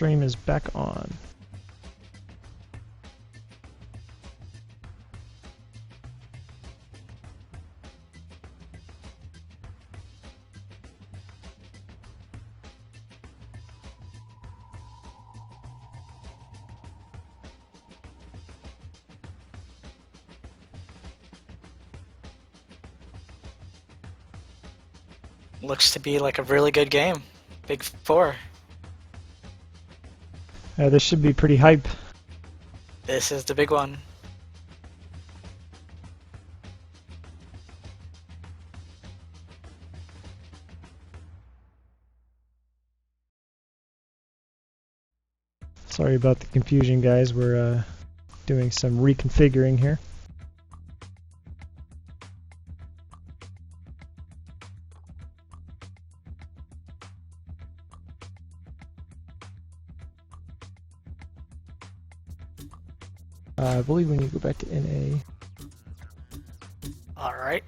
stream is back on. Looks to be like a really good game. Big four. This should be pretty hype. This is the big one. Sorry about the confusion, guys. We're doing some reconfiguring here. I believe when you go back to NA. Alright.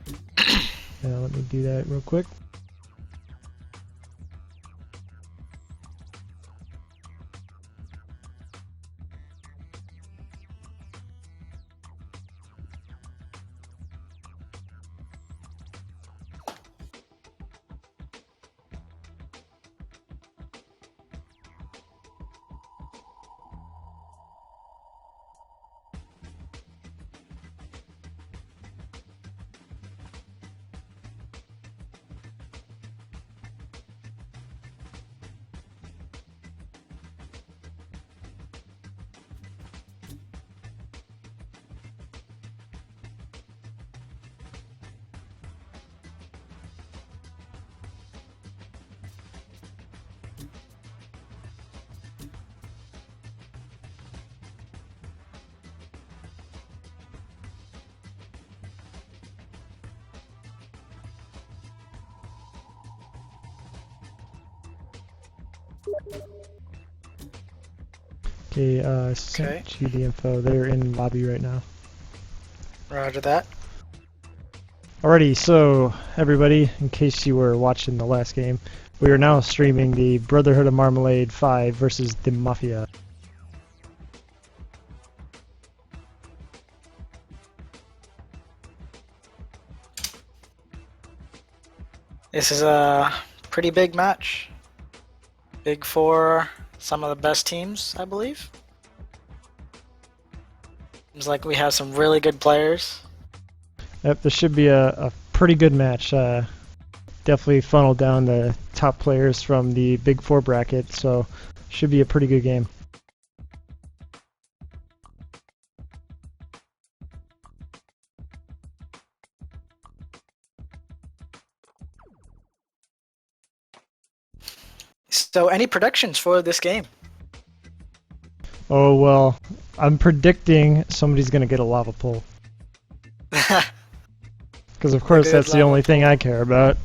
Let me do that real quick. Okay, sent you the info. They're in lobby right now. Roger that. Alrighty, so everybody, in case you were watching the last game, we are now streaming the Brotherhood of Marmelade 5 versus the Mafia. This is a pretty big match. Big four, some of the best teams, I believe. Seems like we have some really good players. Yep, this should be a pretty good match. Definitely funneled down the top players from the Big Four bracket, so should be a pretty good game. So, any predictions for this game? Oh, well, I'm predicting somebody's going to get a lava pool. Because, of course, that's the only thing I care about.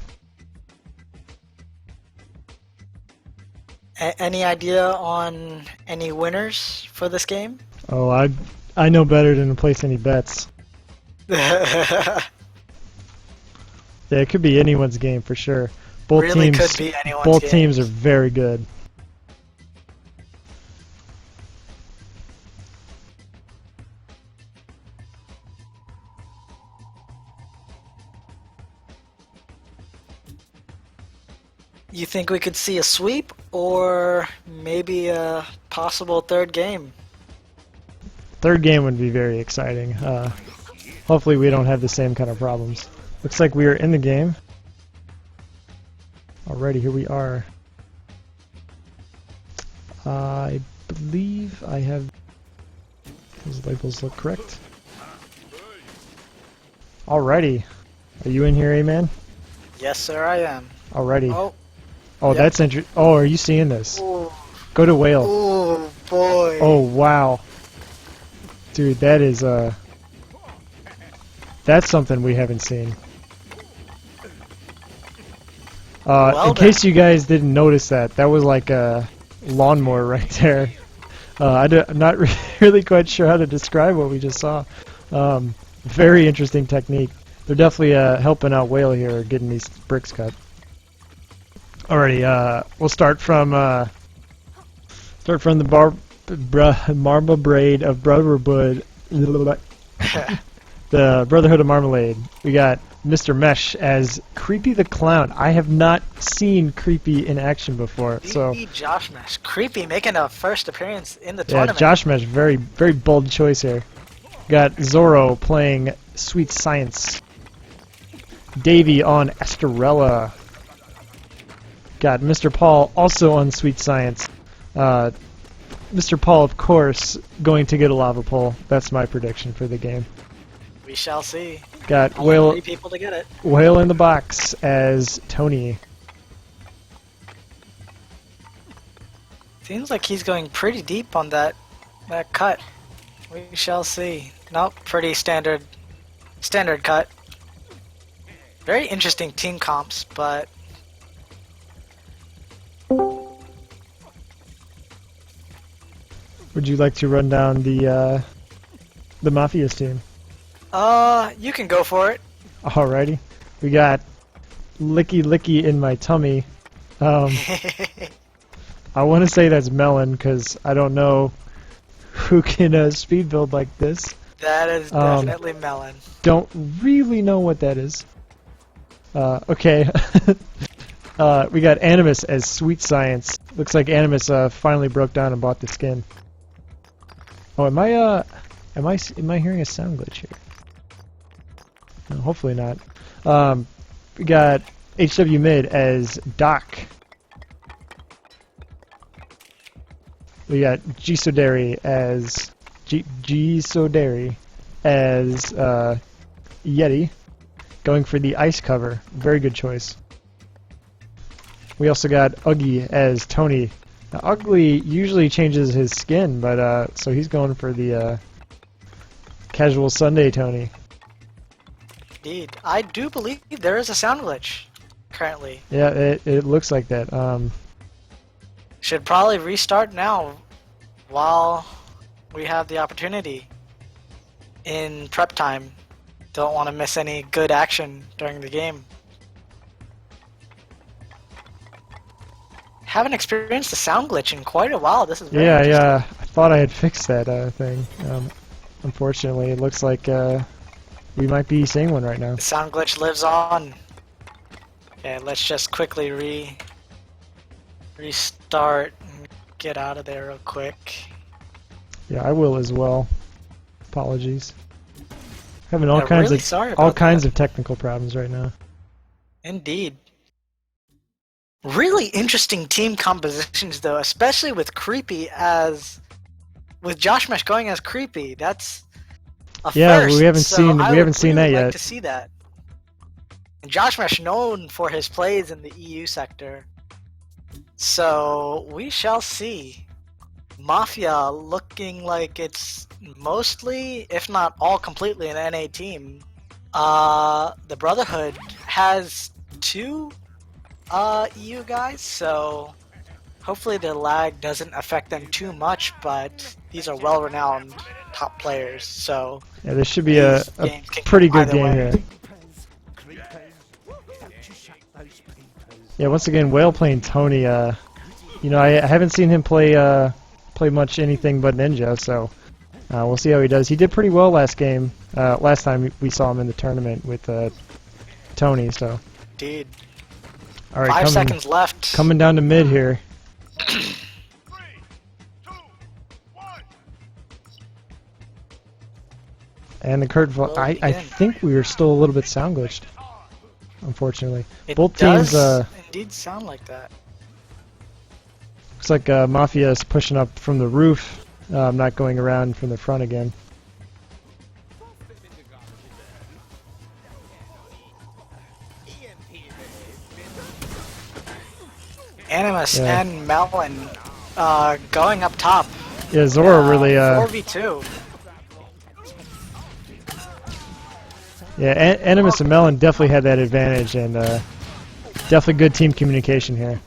Any idea on any winners for this game? Oh, I know better than to place any bets. Really Yeah, it could be anyone's game for sure. Both teams, could be anyone's both game. teams are very good. You think we could see a sweep or maybe a possible third game? Third game would be very exciting. Hopefully we don't have the same kind of problems. Looks like we are in the game. Alrighty, here we are. I believe I have... Those labels look correct. Alrighty. Are you in here, A-Man? Yes, sir, I am. Alrighty. Oh, yep. That's interesting. Oh, are you seeing this? Ooh. Go to whale. Oh, boy. Oh, wow. Dude, that is, that's something we haven't seen. In case you guys didn't notice that was like a lawnmower right there. I'm not really quite sure how to describe what we just saw. Very interesting technique. They're definitely helping out Whale here, getting these bricks cut. Alrighty, we'll start from Start from the Marmelade of Brotherhood. The Brotherhood of Marmelade. We got Mr. Mesh as Creepy the Clown. I have not seen Creepy in action before, so Josh Mesh, Creepy making a first appearance in the yeah, tournament. Josh Mesh, very bold choice here. Got Zorro playing Sweet Science. Davey on Estrella. Got Mr. Paul also on Sweet Science. Mr. Paul, of course, going to get a lava pole. That's my prediction for the game. We shall see. Got Only 3 people to get it. Whale in the Box as Tony. Seems like he's going pretty deep on that cut. We shall see. Nope, pretty standard cut. Very interesting team comps, but Would you like to run down the Mafia's team? you can go for it. Alrighty. We got Licky Licky in my tummy. I want to say that's Melon because I don't know who can speed build like this. That is definitely Melon. Don't really know what that is. Okay. We got Animus as Sweet Science. Looks like Animus finally broke down and bought the skin. Oh, am I hearing a sound glitch here? No, hopefully not. We got HW Mid as Doc. We got Gisoderi as Gisoderi as Yeti, going for the ice cover. Very good choice. We also got Uggy as Tony. Now, Ugly usually changes his skin, but so he's going for the casual Sunday Tony. Indeed, I do believe there is a sound glitch currently. Yeah, it looks like that. Should probably restart now while we have the opportunity in prep time. Don't want to miss any good action during the game. Haven't experienced a sound glitch in quite a while. This is very interesting. Yeah. I thought I had fixed that thing. Unfortunately, it looks like we might be seeing one right now. The sound glitch lives on. Okay, let's just quickly restart and get out of there real quick. Yeah, I will as well. Apologies. Having all kinds of technical problems right now. Indeed. Really interesting team compositions though, especially with Creepy with Josh Mesh going as Creepy. That's a first. We haven't seen that like yet. To see that. And Josh Mesh known for his plays in the EU sector. So we shall see. Mafia looking like it's mostly, if not all completely, an NA team. The Brotherhood has 2 EU guys, so hopefully their lag doesn't affect them too much, but these are well-renowned top players, so yeah, this should be a pretty good game here. Yeah, once again, Whale playing Tony. You know, I haven't seen him play much anything but Ninja, so we'll see how he does. He did pretty well last game. Last time we saw him in the tournament with Tony, so. Indeed. All right, 5 seconds left. Coming down to mid here. 3, 2, 1. And the I think we were still a little bit sound glitched, unfortunately. Both does teams indeed sound like that. Looks like Mafia is pushing up from the roof, not going around from the front again. Animus and Melon going up top. Yeah, Zorro really 4v2. Yeah, Animus and Melon definitely had that advantage, and definitely good team communication here.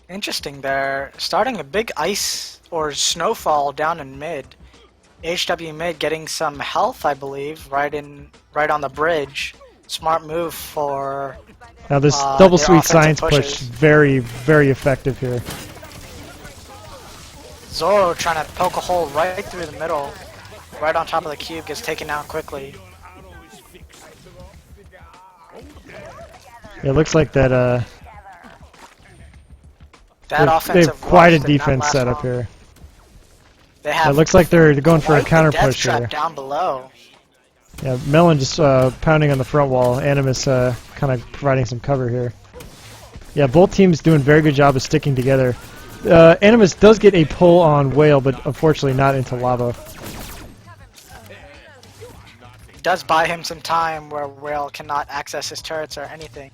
Interesting, they're starting a big ice or snowfall down in mid. HW mid getting some health, I believe, right on the bridge. Smart move for Now this their double sweet offensive science pushes. push, very, very effective here. Zoro trying to poke a hole right through the middle, right on top of the cube, gets taken out quickly. It looks like that That they offensive have quite a rush did not defense last set up long. here. They have It looks like they're going for a quite the counter death push trap here. down below. Yeah, Melon just pounding on the front wall. Animus kind of providing some cover here. Yeah, both teams doing a very good job of sticking together. Animus does get a pull on Whale, but unfortunately not into lava. It does buy him some time where Whale cannot access his turrets or anything.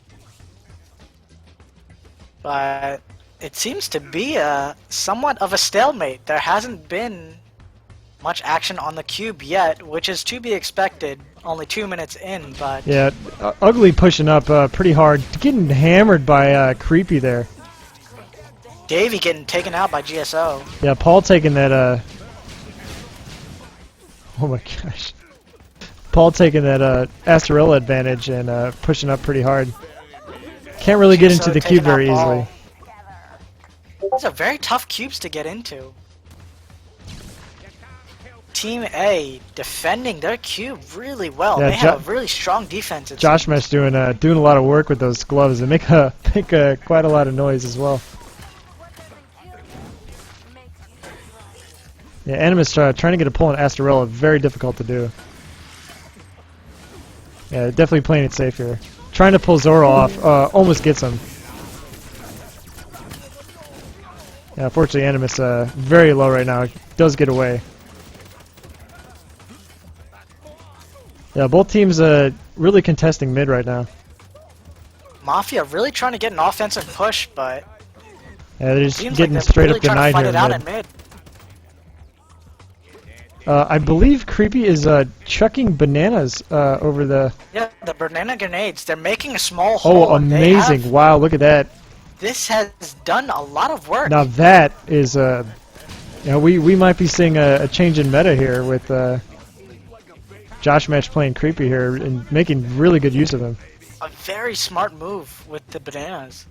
But it seems to be somewhat of a stalemate. There hasn't been much action on the cube yet, which is to be expected. Only 2 minutes in, but Yeah, Ugly pushing up pretty hard. Getting hammered by Creepy there. Davey getting taken out by GSO. Yeah, Paul taking that, oh my gosh. Paul taking that, Astarella advantage and, pushing up pretty hard. Can't really get into the cube taking out very Paul. easily. These are very tough cubes to get into. Team A defending their cube really well. Yeah, They have a really strong defense. it Josh seems. Mesh doing a lot of work with those gloves and make quite a lot of noise as well. Yeah, Animus trying to get a pull on Astarella, very difficult to do. Yeah, definitely playing it safe here. Trying to pull Zoro off, almost gets him. Yeah, unfortunately Animus very low right now, does get away. Yeah, both teams really contesting mid right now. Mafia really trying to get an offensive push, but Yeah, they're just seems getting like they're straight really up trying to denied fight here it in out mid. at mid. I believe Creepy is chucking bananas over the... Yeah, the banana grenades. They're making a small hole. Oh, and they amazing. have- Wow, look at that. This has done a lot of work. Now that is, you know, we might be seeing a change in meta here with Josh Mesh playing Creepy here and making really good use of him. A very smart move with the bananas.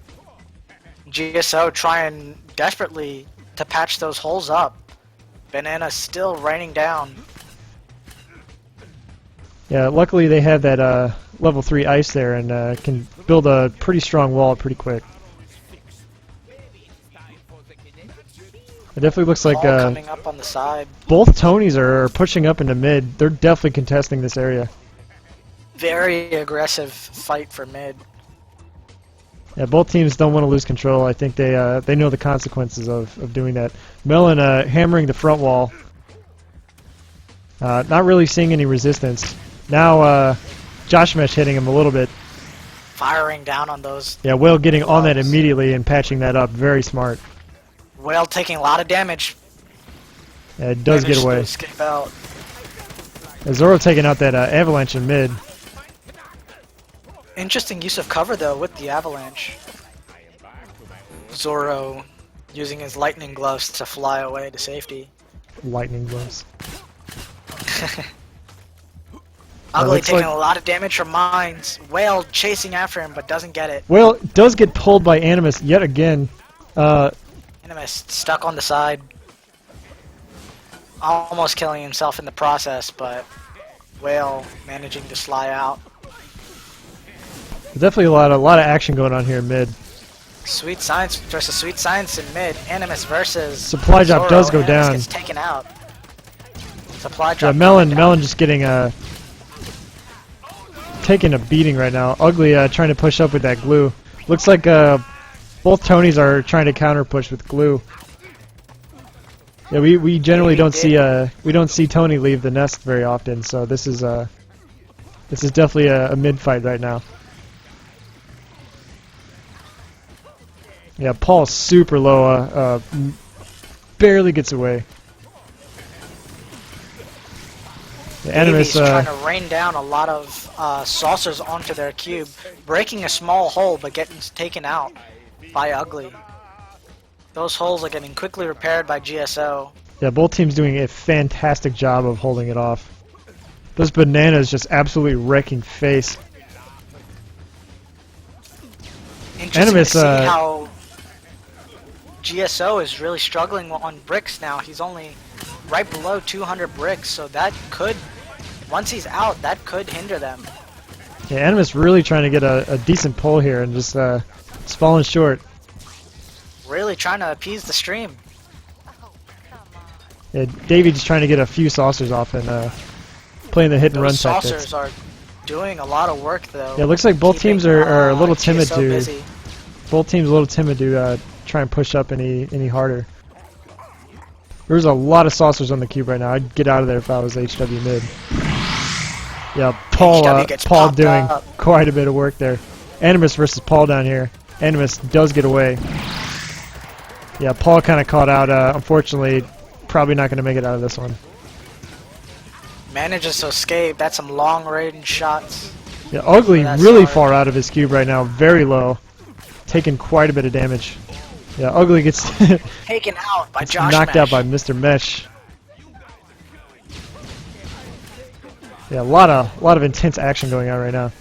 GSO trying desperately to patch those holes up. Banana still raining down. Yeah, luckily they have that level 3 ice there and can build a pretty strong wall pretty quick. It definitely looks like Ball coming up on the side. both Tonys are pushing up into mid. They're definitely contesting this area. Very aggressive fight for mid. Yeah, both teams don't want to lose control. I think they know the consequences of doing that. Melon hammering the front wall. Not really seeing any resistance. Now Josh Mesh hitting him a little bit. Firing down on those. Yeah, Whale getting on that gloves. immediately and patching that up. Very smart. Whale taking a lot of damage. Yeah, it does get Managed away. to escape out. Zoro taking out that avalanche in mid. Interesting use of cover though with the avalanche. Zoro using his lightning gloves to fly away to safety. Lightning gloves. Ugly looks taking like- a lot of damage from mines. Whale chasing after him but doesn't get it. Whale does get pulled by Animus yet again. Animus stuck on the side. Almost killing himself in the process, but Whale managing to slide out. There's definitely a lot of action going on here in mid. Sweet Science versus Sweet Science in mid. Animus versus Supply drop Zoro. does go Animus down. gets taken out. Supply Yeah, drop. Melon coming down. just getting taking a beating right now. Ugly trying to push up with that glue. Looks like both Tonys are trying to counter push with glue. Yeah, we generally Maybe don't see Tony leave the nest very often, so this is definitely a mid fight right now. Yeah, Paul's super low, barely gets away. The Animus, Davies trying to rain down a lot of saucers onto their cube, breaking a small hole but getting taken out by Ugly. Those holes are getting quickly repaired by GSO. yeah, both teams doing a fantastic job of holding it off. Those bananas just absolutely wrecking face. Interesting Animus, to see how GSO is really struggling on bricks now. He's only right below 200 bricks, so that could, once he's out, that could hinder them. Yeah, Animus really trying to get a decent pull here and just it's falling short. Really trying to appease the stream. Yeah, Davey just trying to get a few saucers off and playing the hit and run Those tactics. saucers are doing a lot of work though. Yeah, it looks like both keeping, teams are a little timid GSO to busy. both teams a little timid to try and push up any harder. There's a lot of saucers on the cube right now. I'd get out of there if I was HW mid. Yeah, HW gets Paul popped doing up. quite a bit of work there. Animus versus Paul down here. Animus does get away. Yeah, Paul kind of caught out. Unfortunately, probably not going to make it out of this one. Manages to escape. That's some long-range shots. Yeah, Ugly That's really hard. far out of his cube right now. Very low. Taking quite a bit of damage. Yeah, Ugly gets Taken out by Josh knocked Mesh. out by Mr. Mesh. Yeah, a lot of intense action going on right now.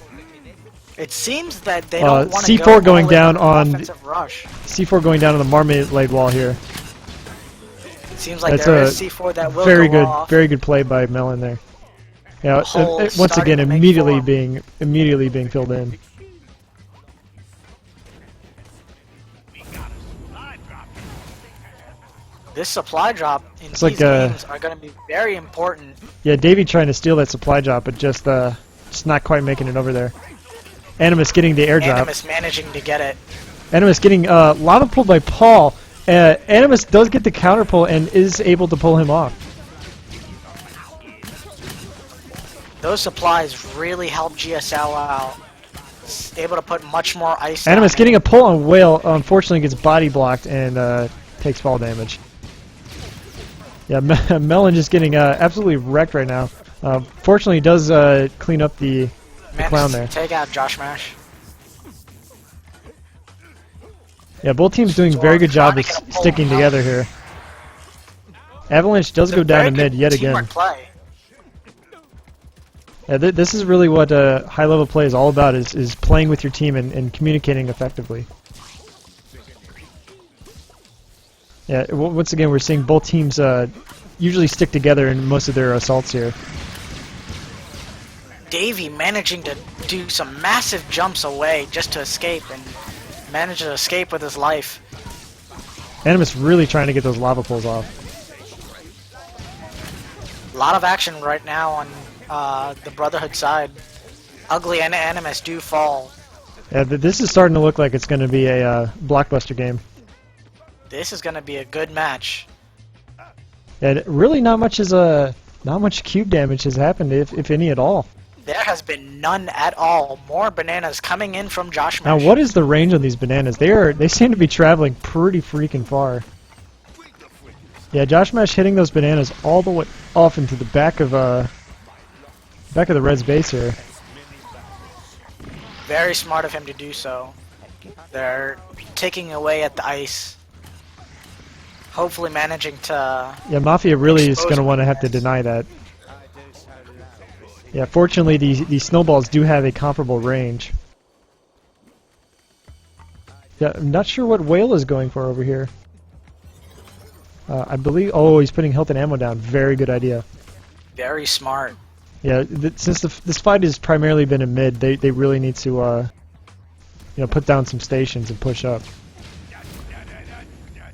It seems that they don't want to C4 go going all in down the on offensive rush. C4 going down on the Marmelade wall here. It seems like That's there a is C4 that will very go good, off. very good play by Melon there. Yeah, Hole once starting again, to make immediately being filled in. This supply drop in It's these like, games are going to be very important. Yeah, Davey trying to steal that supply drop, but just not quite making it over there. Animus getting the airdrop. Animus managing to get it. Animus getting lava pulled by Paul. Animus does get the counter pull and is able to pull him off. Those supplies really help GSL out. It's able to put much more ice Animus down getting a pull on Whale, unfortunately gets body blocked and takes fall damage. Yeah, Melon just getting absolutely wrecked right now. Fortunately, he does clean up the clown there. Take out Josh Mash. Yeah, both teams doing a very good job of sticking together here. Avalanche does go down to mid yet again. Play. Yeah, this is really what high-level play is all about, is playing with your team and communicating effectively. Yeah, once again, we're seeing both teams usually stick together in most of their assaults here. Davey managing to do some massive jumps away just to escape and manage to escape with his life. Animus really trying to get those lava pulls off. A lot of action right now on the Brotherhood side. Ugly and Animus do fall. Yeah, this is starting to look like it's going to be a blockbuster game. This is going to be a good match. And really not much cube damage has happened, if any at all. There has been none at all. More bananas coming in from Josh Now, Mesh. what is the range on these bananas? They seem to be traveling pretty freaking far. Yeah, Josh Mesh hitting those bananas all the way off into the back of the Red's base here. Very smart of him to do so. They're taking away at the ice. Hopefully managing to... Yeah, Mafia really is going to want to have to deny that. Yeah, fortunately these snowballs do have a comparable range. Yeah, I'm not sure what Whale is going for over here. I believe... Oh, he's putting health and ammo down. Very good idea. Very smart. Yeah, since this fight has primarily been in mid, they really need to put down some stations and push up.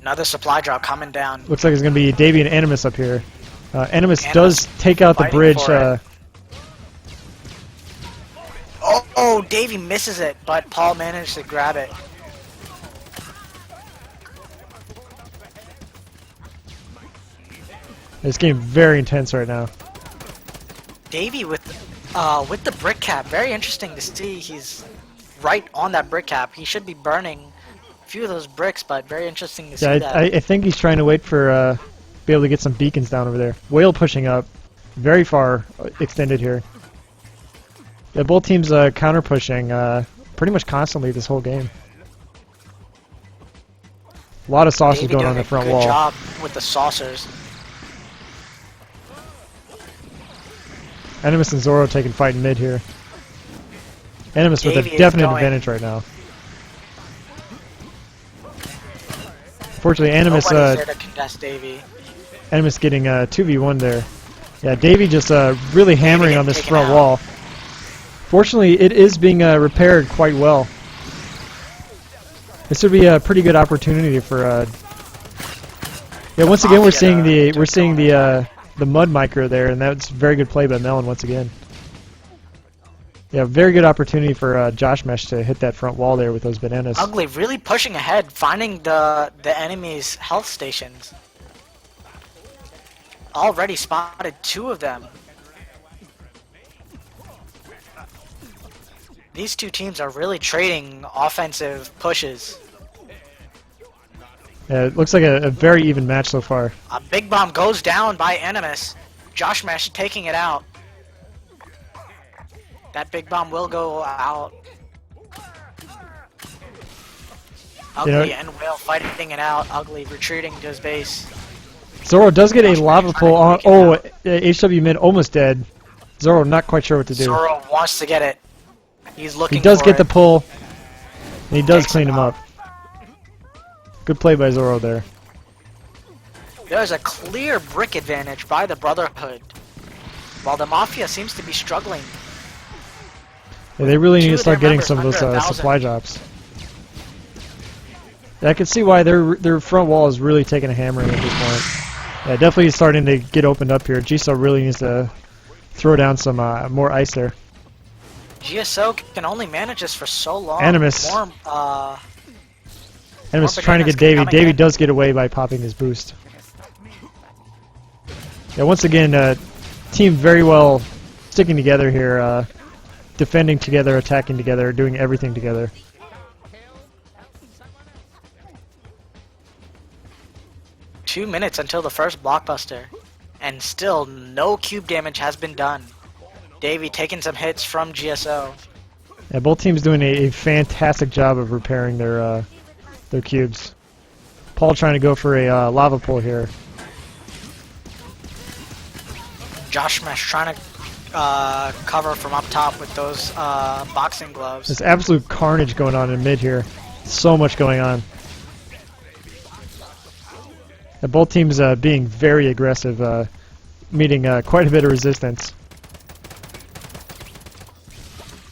Another supply drop coming down. Looks like it's going to be Davey and Animus up here. Animus Animus does take out the fighting bridge. for it. Oh, Davey misses it, but Paul managed to grab it. It's getting very intense right now. Davey with the brick cap. Very interesting to see. He's right on that brick cap. He should be burning a few of those bricks, but very interesting to see that. I think he's trying to wait for be able to get some beacons down over there. Whale pushing up, very far extended here. Yeah, both teams counter pushing pretty much constantly this whole game. A lot of saucers Davey going on doing the front a wall. good job with the saucers. Animus and Zoro taking fight in mid here. Animus with Davey a is definite going- advantage right now. Fortunately, Animus Nobody's there to contest Davey. Animus getting 2v1 there. Yeah, Davey just really hammering on this taken front out. wall. Fortunately, it is being repaired quite well. This would be a pretty good opportunity for. Yeah, once again we're seeing the mud micro there, and that's a very good play by Melon once again. Yeah, very good opportunity for Josh Mesh to hit that front wall there with those bananas. Ugly really pushing ahead, finding the enemy's health stations. Already spotted 2 of them. These 2 teams are really trading offensive pushes. Yeah, it looks like a very even match so far. A big bomb goes down by Animus. Josh Mesh taking it out. That big bomb will go out. Ugly and Will fighting it out. Ugly retreating to his base. Zoro does get a lava pull on. Oh, HW mid almost dead. Zoro not quite sure what to do. Zoro wants to get it. He's looking. He does for get the it. pull, and he does Takes clean him him out. up. Good play by Zoro there. There's a clear brick advantage by the Brotherhood, while the Mafia seems to be struggling. Yeah, they really need 2 to of start their getting members some of those under 1,000. supply drops. Yeah, I can see why their front wall is really taking a hammering at this point. Yeah, definitely starting to get opened up here. GSO really needs to throw down some more ice there. GSO can only manage this for so long. Animus. Animus More trying to get bananas Davey. coming Davey in. does get away by popping his boost. Yeah, once again, team very well sticking together here, defending together, attacking together, doing everything together. Two minutes until the first blockbuster, and still no cube damage has been done. Davey taking some hits from GSO. Yeah, both teams doing a fantastic job of repairing their cubes. Paul trying to go for a lava pull here. Josh Mesh trying to cover from up top with those boxing gloves. There's absolute carnage going on in mid here. So much going on. And both teams being very aggressive, meeting quite a bit of resistance.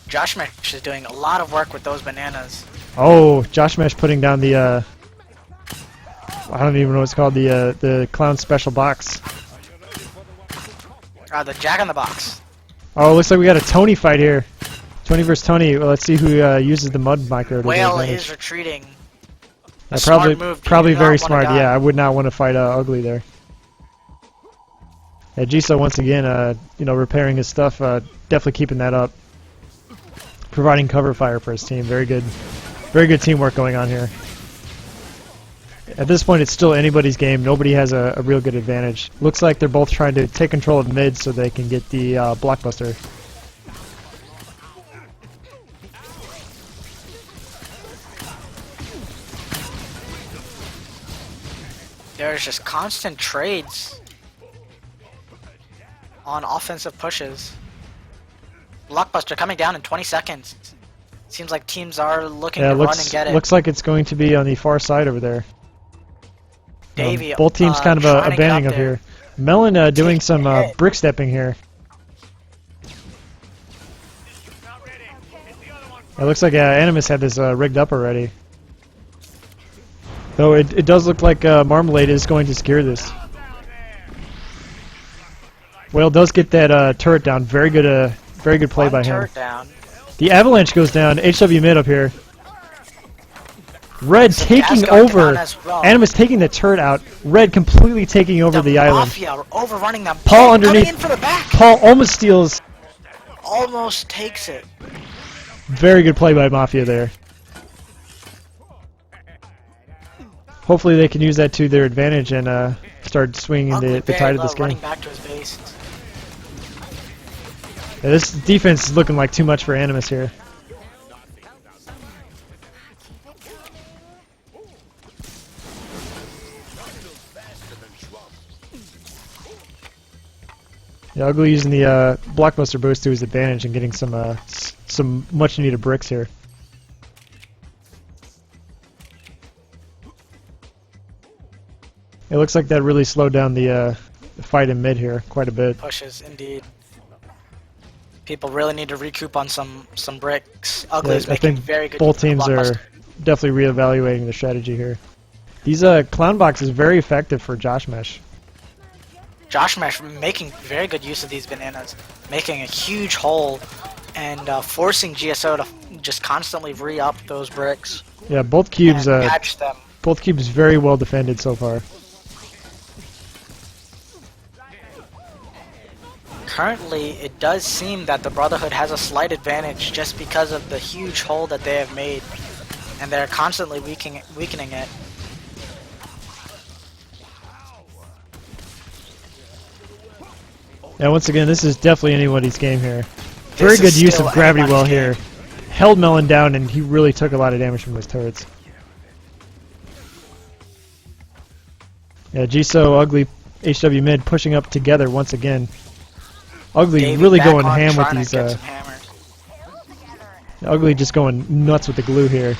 Josh Mesh is doing a lot of work with those bananas. Oh, Josh Mesh putting down the I don't even know what it's called, the clown special box. The Jack in the Box. Oh, looks like we got a Tony fight here. Tony versus Tony. Well, let's see who uses the mud micro to their Whale advantage. is retreating. Probably, Smart move. probably You do very not wanna smart. die. Yeah, I would not want to fight Ugly there. Yeah, Jiso once again, repairing his stuff. Definitely keeping that up. Providing cover fire for his team. Very good teamwork going on here. At this point, it's still anybody's game. Nobody has a real good advantage. Looks like they're both trying to take control of mid so they can get the blockbuster. There's just constant trades on offensive pushes. Blockbuster coming down in 20 seconds. Seems like teams are looking to run and get it. Looks like it's going to be on the far side over there. Davey, both teams kind of trying to get abandoning up up there. here. Melon doing Taking some a hit. brick stepping here. Not ready. Hit the other one. It looks like Animus had this rigged up already. Though it does look like Marmelade is going to secure this. Down there. Whale does get that turret down. Very good play One by him. turret down. The avalanche goes down. HW mid up here. Red Some taking gas going over. down as well. Animus taking the turret out. Red completely taking over the island. Mafia are overrunning them. Paul Coming underneath. in for the back. Paul almost steals. Almost takes it. Very good play by Mafia there. Hopefully they can use that to their advantage and start swinging Ugly the very tide of low, this game. running back to his base. Yeah, this defense is looking like too much for Animus here. Yeah, Ugly using the blockbuster boost to his advantage and getting some much needed bricks here. It looks like that really slowed down the fight in mid here quite a bit. Pushes, indeed. People really need to recoup on some bricks. Ugly Yeah, is I making think very good both teams blockbuster. are definitely reevaluating the strategy here. These clown box is very effective for Josh Mesh. Josh Mesh making very good use of these bananas, making a huge hole and forcing GSO to just constantly re-up those bricks. Yeah, both cubes and patch them. both cubes very well defended so far. Currently, it does seem that the Brotherhood has a slight advantage just because of the huge hole that they have made, and they're constantly weakening it. Yeah, once again, this is definitely anybody's game here. Very This good is use still of gravity well anybody's here. Held Melon down, and he really took a lot of damage from his turrets. Yeah, Jisoo, Ugly, HW mid pushing up together once again. Ugly Davey really back going on ham with trying to these. get some hammers. Ugly just going nuts with the glue here.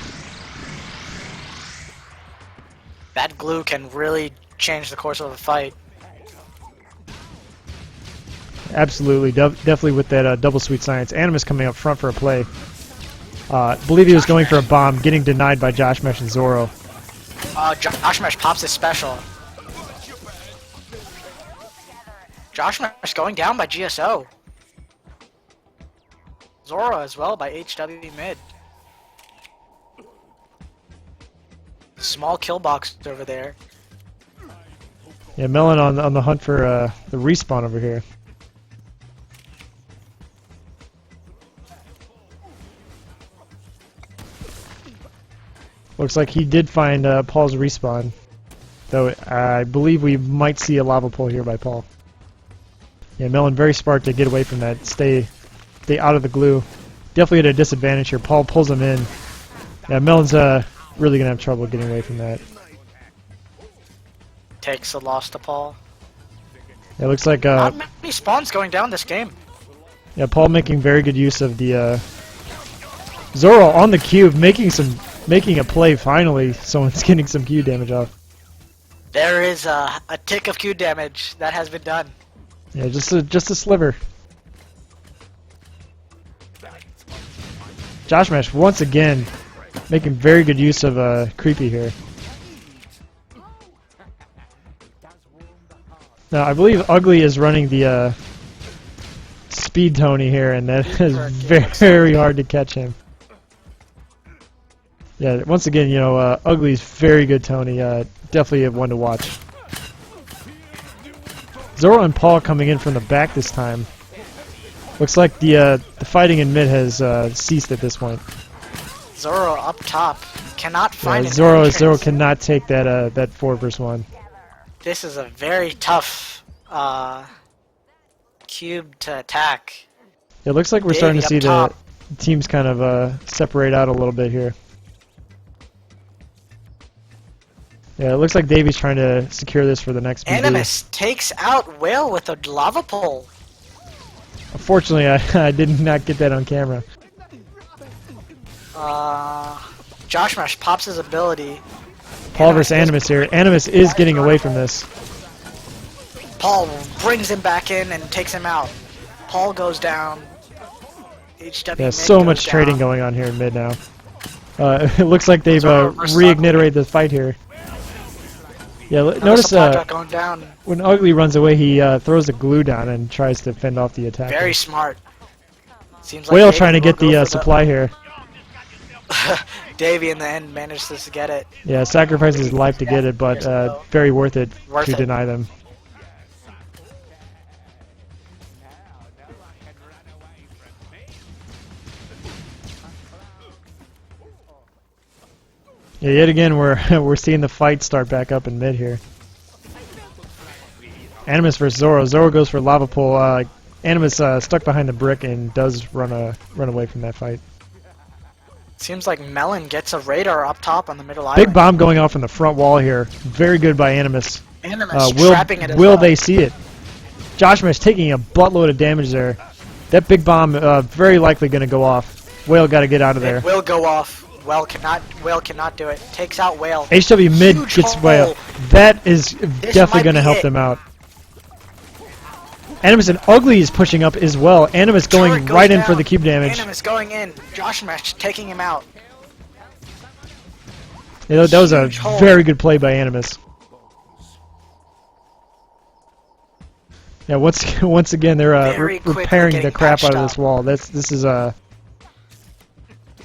That glue can really change the course of a fight. Absolutely, definitely with that double sweet science. Animus coming up front for a play. Believe he was going for a bomb, getting denied by Josh Mesh and Zoro. Josh Mesh pops his special. Josh Mesh going down by GSO. Zoro as well by HW mid. Small kill box over there. Yeah, Melon on the hunt for the respawn over here. Looks like he did find Paul's respawn, though I believe we might see a lava pool here by Paul. Yeah, Melon very smart to get away from that. Stay out of the glue. Definitely at a disadvantage here. Paul pulls him in. Yeah, Melon's really gonna have trouble getting away from that. Takes a loss to Paul. Yeah, it looks like Not many spawns going down this game. yeah, Paul making very good use of the Zoro on the cube, making a play finally. Someone's getting some Q damage off. There is a tick of Q damage that has been done. Yeah, just a sliver. Josh Mesh once again making very good use of Creepy here. Now I believe Ugly is running the Speed Tony here, and that is very hard to catch him. Yeah, once again, you know, Ugly's very good Tony. Definitely one to watch. Zoro and Paul coming in from the back this time. Looks like the fighting in mid has ceased at this point. Zoro up top cannot find an Zoro entrance. cannot take that 4v1. This is a very tough cube to attack. It looks like we're starting to see the teams kind of separate out a little bit here. Yeah, it looks like Davy's trying to secure this for the next BD. Animus takes out Whale with a lava pole. Unfortunately, I did not get that on camera. Josh Mesh pops his ability. Paul versus Animus here. Animus is getting away from this. Paul brings him back in and takes him out. Paul goes down. HW Yeah, mid so goes much down. trading going on here in mid now. It looks like they've Zoro versus reignited the fight here. Yeah, notice going down. when Ugly runs away, he throws the glue down and tries to fend off the attack. Very smart. Seems like Whale Davey trying to will get go the for supply here. Davey in the end manages to get it. Yeah, sacrifices his life to get it, but very worth it to deny them. Yeah, yet again we're seeing the fight start back up in mid here. Animus versus Zoro. Zoro goes for lava pool. Animus stuck behind the brick and does run away from that fight. Seems like Melon gets a radar up top on the middle island. Big bomb going off from the front wall here. Very good by Animus. Animus trapping it as will well. they see it? Josh Mesh taking a buttload of damage there. That big bomb very likely going to go off. Whale got to get out of there. It will go off. Whale cannot do it. Takes out Whale. HW mid Huge gets hole. Whale. That is definitely might going to be help it. them out. Animus and Ugly is pushing up as well. Animus going Turret goes right in for down. the cube damage. Animus going in. Josh Mesh taking him out. You know, that was a Huge hole. very good play by Animus. Yeah, once again they're Very quickly repairing the getting crap out patched of this up. wall.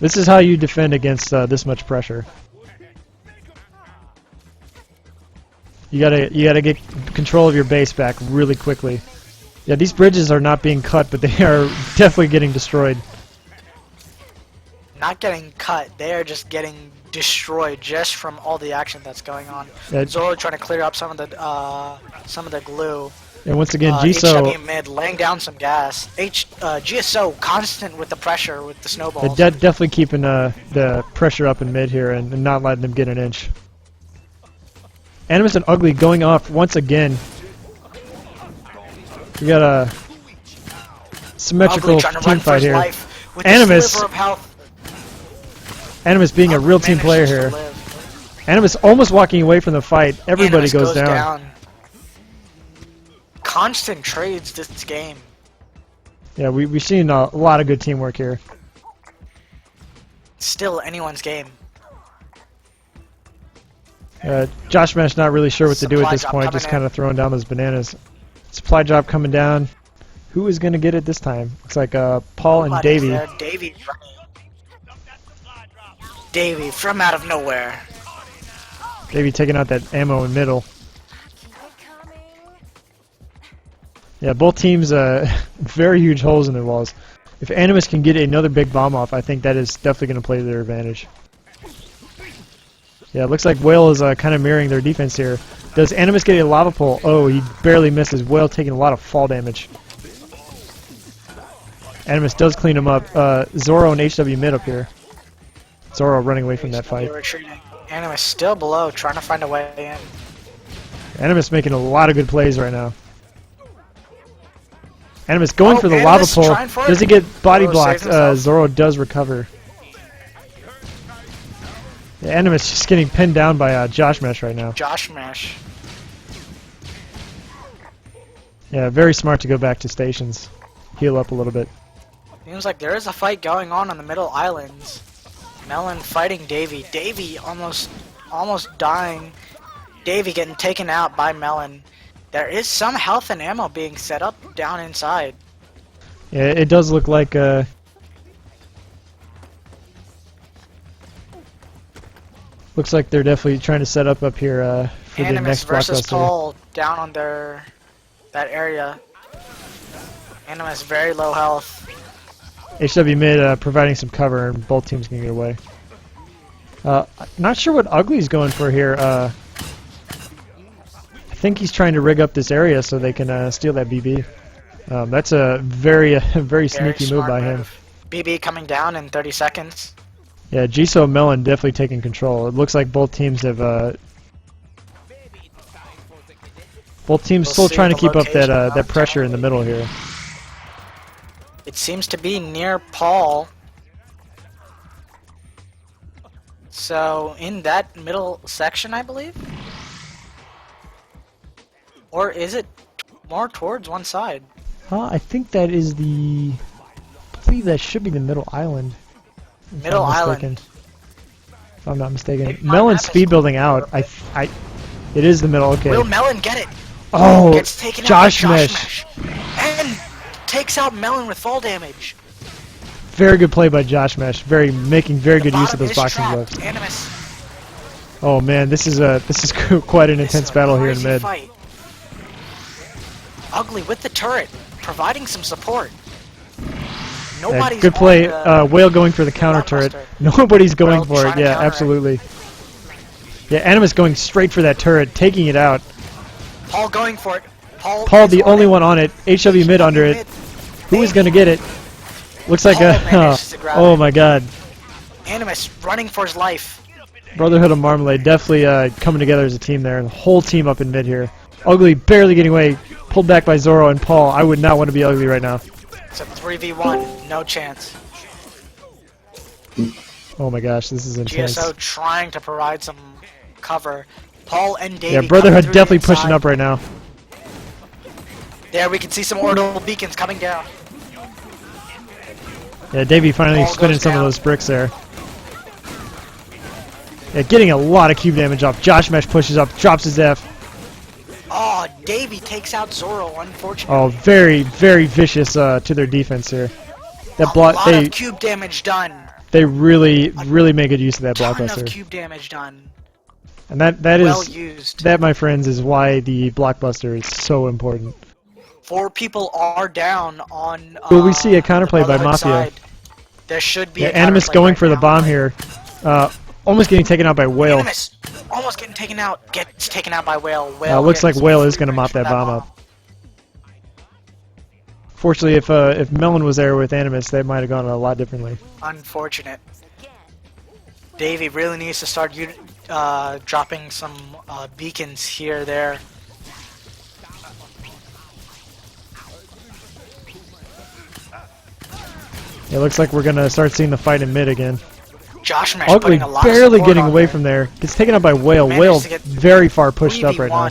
This is how you defend against this much pressure. You gotta get control of your base back really quickly. Yeah, these bridges are not being cut, but they are definitely getting destroyed. Not getting cut. They are just getting destroyed just from all the action that's going on. Yeah. Zoro trying to clear up some of the glue. And once again, HW Jisoo mid laying down some gas. GSO constant with the pressure with the snowballs. definitely keeping the pressure up in mid here and not letting them get an inch. Animus and Ugly going off once again. We got a symmetrical Ugly trying to team run for fight his here. life with Animus. the sliver of health. Animus being a real team player Manages to here. live. Animus almost walking away from the fight. Everybody Animus goes down. Constant trades this game. Yeah, we've seen a lot of good teamwork here. Still anyone's game. Josh Mesh not really sure what to do at Supply this drop point, coming just in. kind of throwing down those bananas. Supply drop coming down. Who is going to get it this time? Looks like Paul and Nobody's Davey. there. Davey running. Davey from out of nowhere. Davey taking out that ammo in middle. Yeah, both teams very huge holes in their walls. If Animus can get another big bomb off, I think that is definitely going to play to their advantage. Yeah, it looks like Whale is kind of mirroring their defense here. Does Animus get a lava pole? Oh, he barely misses. Whale taking a lot of fall damage. Animus does clean him up. Zoro and HW mid up here. Zoro running away from that fight. Retreating. Animus still below, trying to find a way in. Animus making a lot of good plays right now. Animus going Oh, for the Animus lava trying pole. for Does it. he get body Zoro blocked? saves himself. Zoro does recover. Yeah, Animus just getting pinned down by Josh Mesh right now. Josh Mesh. Yeah, very smart to go back to stations. Heal up a little bit. Seems like there is a fight going on the middle islands. Melon fighting Davey. Davey almost dying. Davey getting taken out by Melon. There is some health and ammo being set up down inside. Yeah, it does look like looks like they're definitely trying to set up here for the Animus next versus blockbuster. Paul down on that area. Animus very low health. HW mid providing some cover, and both teams can get away. Not sure what Ugly's going for here. I think he's trying to rig up this area so they can steal that BB. That's a very very sneaky move smart by him. move. BB coming down in 30 seconds. Yeah, Jisoo and Melon definitely taking control. It looks like both teams have both teams We'll still see trying to the keep up location that of pressure in the middle here. It seems to be near Paul. So in that middle section, I believe? Or is it more towards one side? I think that is the. I believe that should be the middle island. if Middle I'm island. mistaken. If I'm not mistaken. Maybe my Melon's map is speed building out. It is the middle. Okay. Will Melon get it? Oh, Gets taken Josh out by Mesh. And takes out Melon with fall damage. Very good play by Josh Mesh. Making very good use of Bottom those is boxing trapped. gloves. Animus. Oh man, this is quite an This intense is a battle here in crazy mid. fight. Ugly with the turret, providing some support. Yeah, Nobody's good play. on the Whale going for the counter turret. blockbuster. Nobody's going Whale for it. trying to Yeah, counter it. absolutely. Yeah, Animus going straight for that turret, taking it out. Paul going for it. Paul, is the only it. one on it. HW mid under it. Mid. Who is going to get it? Looks like Paul manages to grab oh it. my god. Animus running for his life. Brotherhood of Marmelade definitely coming together as a team there. The whole team up in mid here. Ugly barely getting away. Pulled back by Zoro and Paul. I would not want to be Ugly right now. It's a 3v1. No chance. Oh my gosh, this is intense. GSO trying to provide some cover. Paul and Davey. Yeah, coming Brotherhood through the definitely pushing inside. up right now. There we can see some orbital beacons coming down. Yeah, Davey finally Ball spinning goes some of down. those bricks there. Yeah, getting a lot of cube damage off. Josh Mesh pushes up, drops his F. Oh, Davey takes out Zoro, unfortunately. Oh, very, very vicious to their defense here. That A block, lot of cube damage done. they really, really make good use of that Ton of blockbuster. cube damage done. And that Well is used. that, my friends, is why the blockbuster is so important. 4 people are down on. Will we see a counterplay the by Brotherhood Mafia? side. There should be. Yeah, a Animus counterplay going right for the now. bomb here. Almost getting taken out by Whale. Animus almost getting taken out. Gets taken out by Whale. Whale Looks like gets Whale is free going to mop range that for bomb up. Fortunately, if Melon was there with Animus, they might have gone a lot differently. Unfortunate. Davey really needs to start dropping some beacons here, there. It looks like we're going to start seeing the fight in mid again. Josh Mesh Ugly putting a lot barely of support getting on away there. from there. Gets taken out by Whale. Managed Whale to get very far pushed up right now.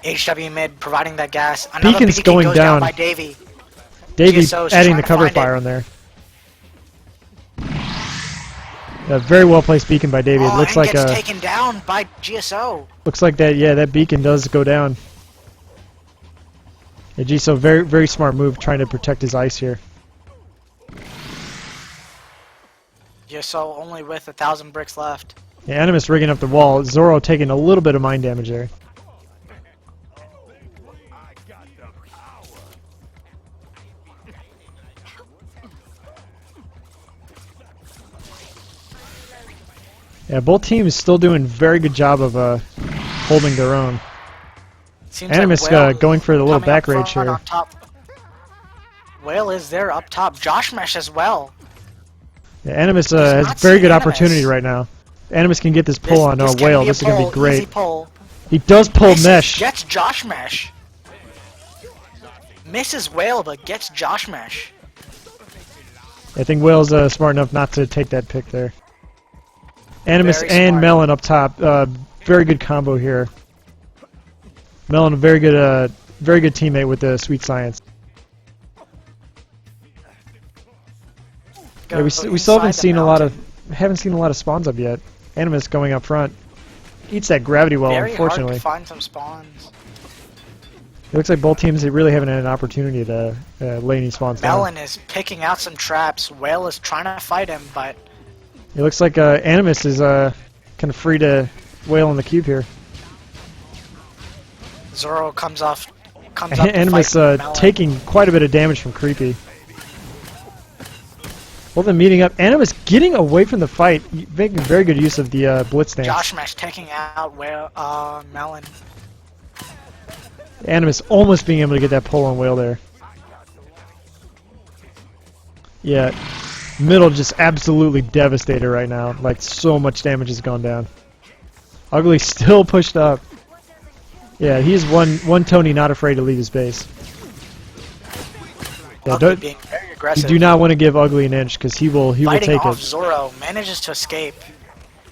3v1. HW mid providing that gas. Another Beacon's beacon going goes down. by Davey. Davey GSO is adding trying the to cover find fire it. on there. A very well placed beacon by Davey. It Oh, looks and like gets taken down by GSO. looks like that beacon does go down. Yeah, GSO very, very smart move trying to protect his ice here. GSO only with 1,000 bricks left. Yeah, Animus rigging up the wall. Zoro taking a little bit of mine damage there. Yeah, both teams still doing very good job of holding their own. Seems Animus like Whale going for the little coming up back rage front here. on top. Whale is there up top. Josh Mesh as well. Yeah, Animus Does has not very see good Animus. opportunity right now. Animus can get this pull on This can Whale. be a This is going to be pull, great. Easy pull. He does pull Misses, Mesh. Gets Josh Mesh. Misses Whale, but gets Josh Mesh. I think Whale's smart enough not to take that pick there. Animus Very and smart. Melon up top. Very good combo here. Melon, a very good teammate with the Sweet Science. Yeah, we still haven't seen a lot of spawns up yet. Animus going up front. Eats that gravity well, Very unfortunately. hard to find some spawns. It looks like both teams really haven't had an opportunity to lay any spawns down. Melon is picking out some traps. Whale is trying to fight him, but It looks like Animus is kind of free to Whale on the cube here. Zoro comes up to Animus fight Melon. taking quite a bit of damage from Creepy. Both of them meeting up. Animus getting away from the fight, making very good use of the blitz stance. Josh Mesh taking out Melon. Animus almost being able to get that pull on Whale there. Yeah, middle just absolutely devastated right now. Like, so much damage has gone down. Ugly still pushed up. Yeah, he's one Tony not afraid to leave his base. Yeah, Ugly being very you aggressive. do not want to give Ugly an inch because he will Fighting take off it. Zoro manages to escape. Yeah,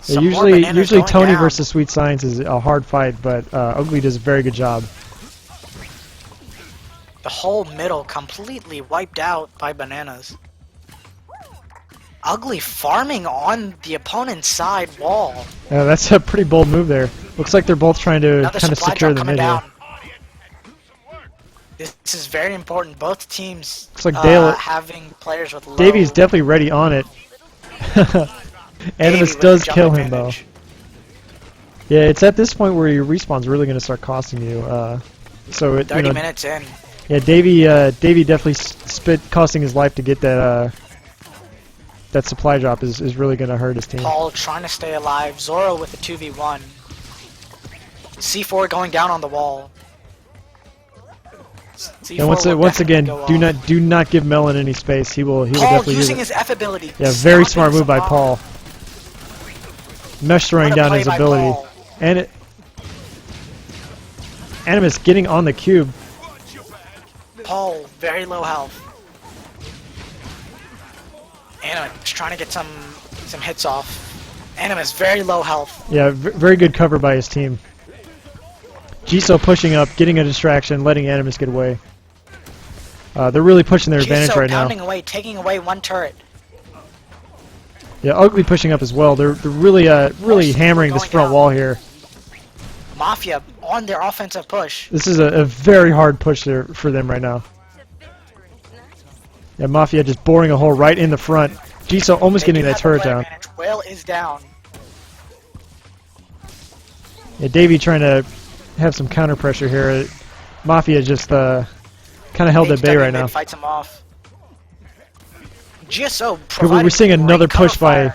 Some more usually bananas going Tony down. versus Sweet Science is a hard fight, but Ugly does a very good job. The whole middle completely wiped out by bananas. Ugly farming on the opponent's side wall. Yeah, that's a pretty bold move there. Looks like they're both trying to Another kind of supply secure drop the coming mid here. down. This is very important. Both teams Looks like Dale- having players with low. Davey's definitely ready on it. Animus Davey with does the jump kill him though. advantage. Yeah, it's at this point where your respawn's really going to start costing you. So it, 30 minutes in. Yeah, Davey definitely costing his life to get that that supply drop is really going to hurt his team. Paul trying to stay alive. Zoro with a 2v1. C4 going down on the wall. C4 And will once definitely again, go do off. not give Melon any space. He will Paul definitely use using it. his F ability. Yeah, very stopping smart move by Saban. Paul. Mesh throwing What a down play his by ability. Paul. And Animus getting on the cube. Paul, very low health. Animus trying to get some hits off. Animus very low health. Yeah, very good cover by his team. Jisoo pushing up, getting a distraction, letting Animus get away. They're really pushing their advantage right now. Pounding away, taking away one turret. Yeah, Ugly pushing up as well. They're really really hammering this front wall here. Mafia on their offensive push. This is a very hard push there for them right now. Yeah, Mafia just boring a hole right in the front. Jisoo almost getting that turret down. Whale is down. Yeah, Davey trying to have some counter pressure here. Mafia just kind of held at bay right now. Fights him off. GSO We're seeing another push by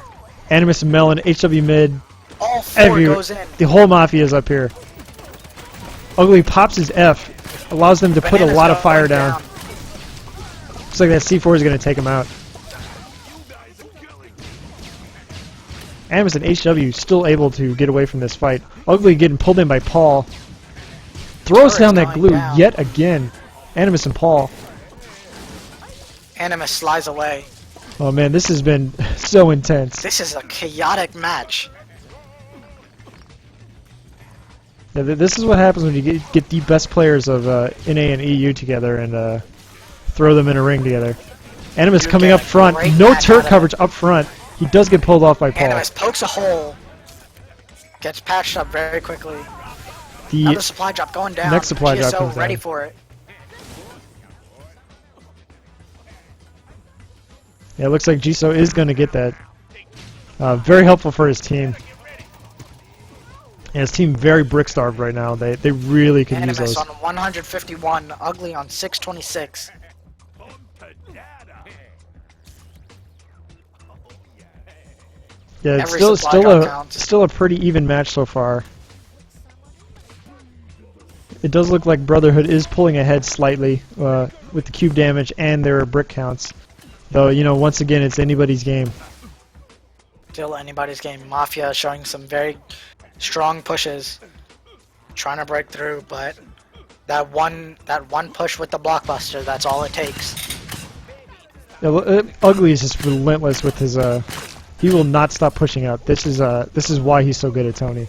Animus and Melon, HW mid. All four goes in. The whole Mafia is up here. Ugly pops his F, allows them to put a lot of fire down. Looks like that C4 is going to take him out. Animus and HW still able to get away from this fight. Ugly getting pulled in by Paul. Throws down that glue yet again. Animus and Paul. Animus slides away. Oh man, this has been so intense. This is a chaotic match. Yeah, this is what happens when you get the best players of NA and EU together and throw them in a ring together. Animus coming up front. No turret coverage up front. He does get pulled off by Paul. Animus pokes a hole. Gets patched up very quickly. The Another supply drop going down. next supply drop comes ready down. for it. Yeah, it looks like Jisoo is going to get that. Very helpful for his team. And his team very brick-starved right now. They really could use Animus those. on 151, Ugly on 626. Yeah, it's Every still a pretty even match so far. It does look like Brotherhood is pulling ahead slightly with the cube damage and their brick counts. Though, you know, once again, it's anybody's game. Still anybody's game. Mafia showing some very strong pushes, trying to break through, but that one push with the blockbuster, that's all it takes. Yeah, Ugly is just relentless with his. He will not stop pushing up. This is why he's so good at Tony.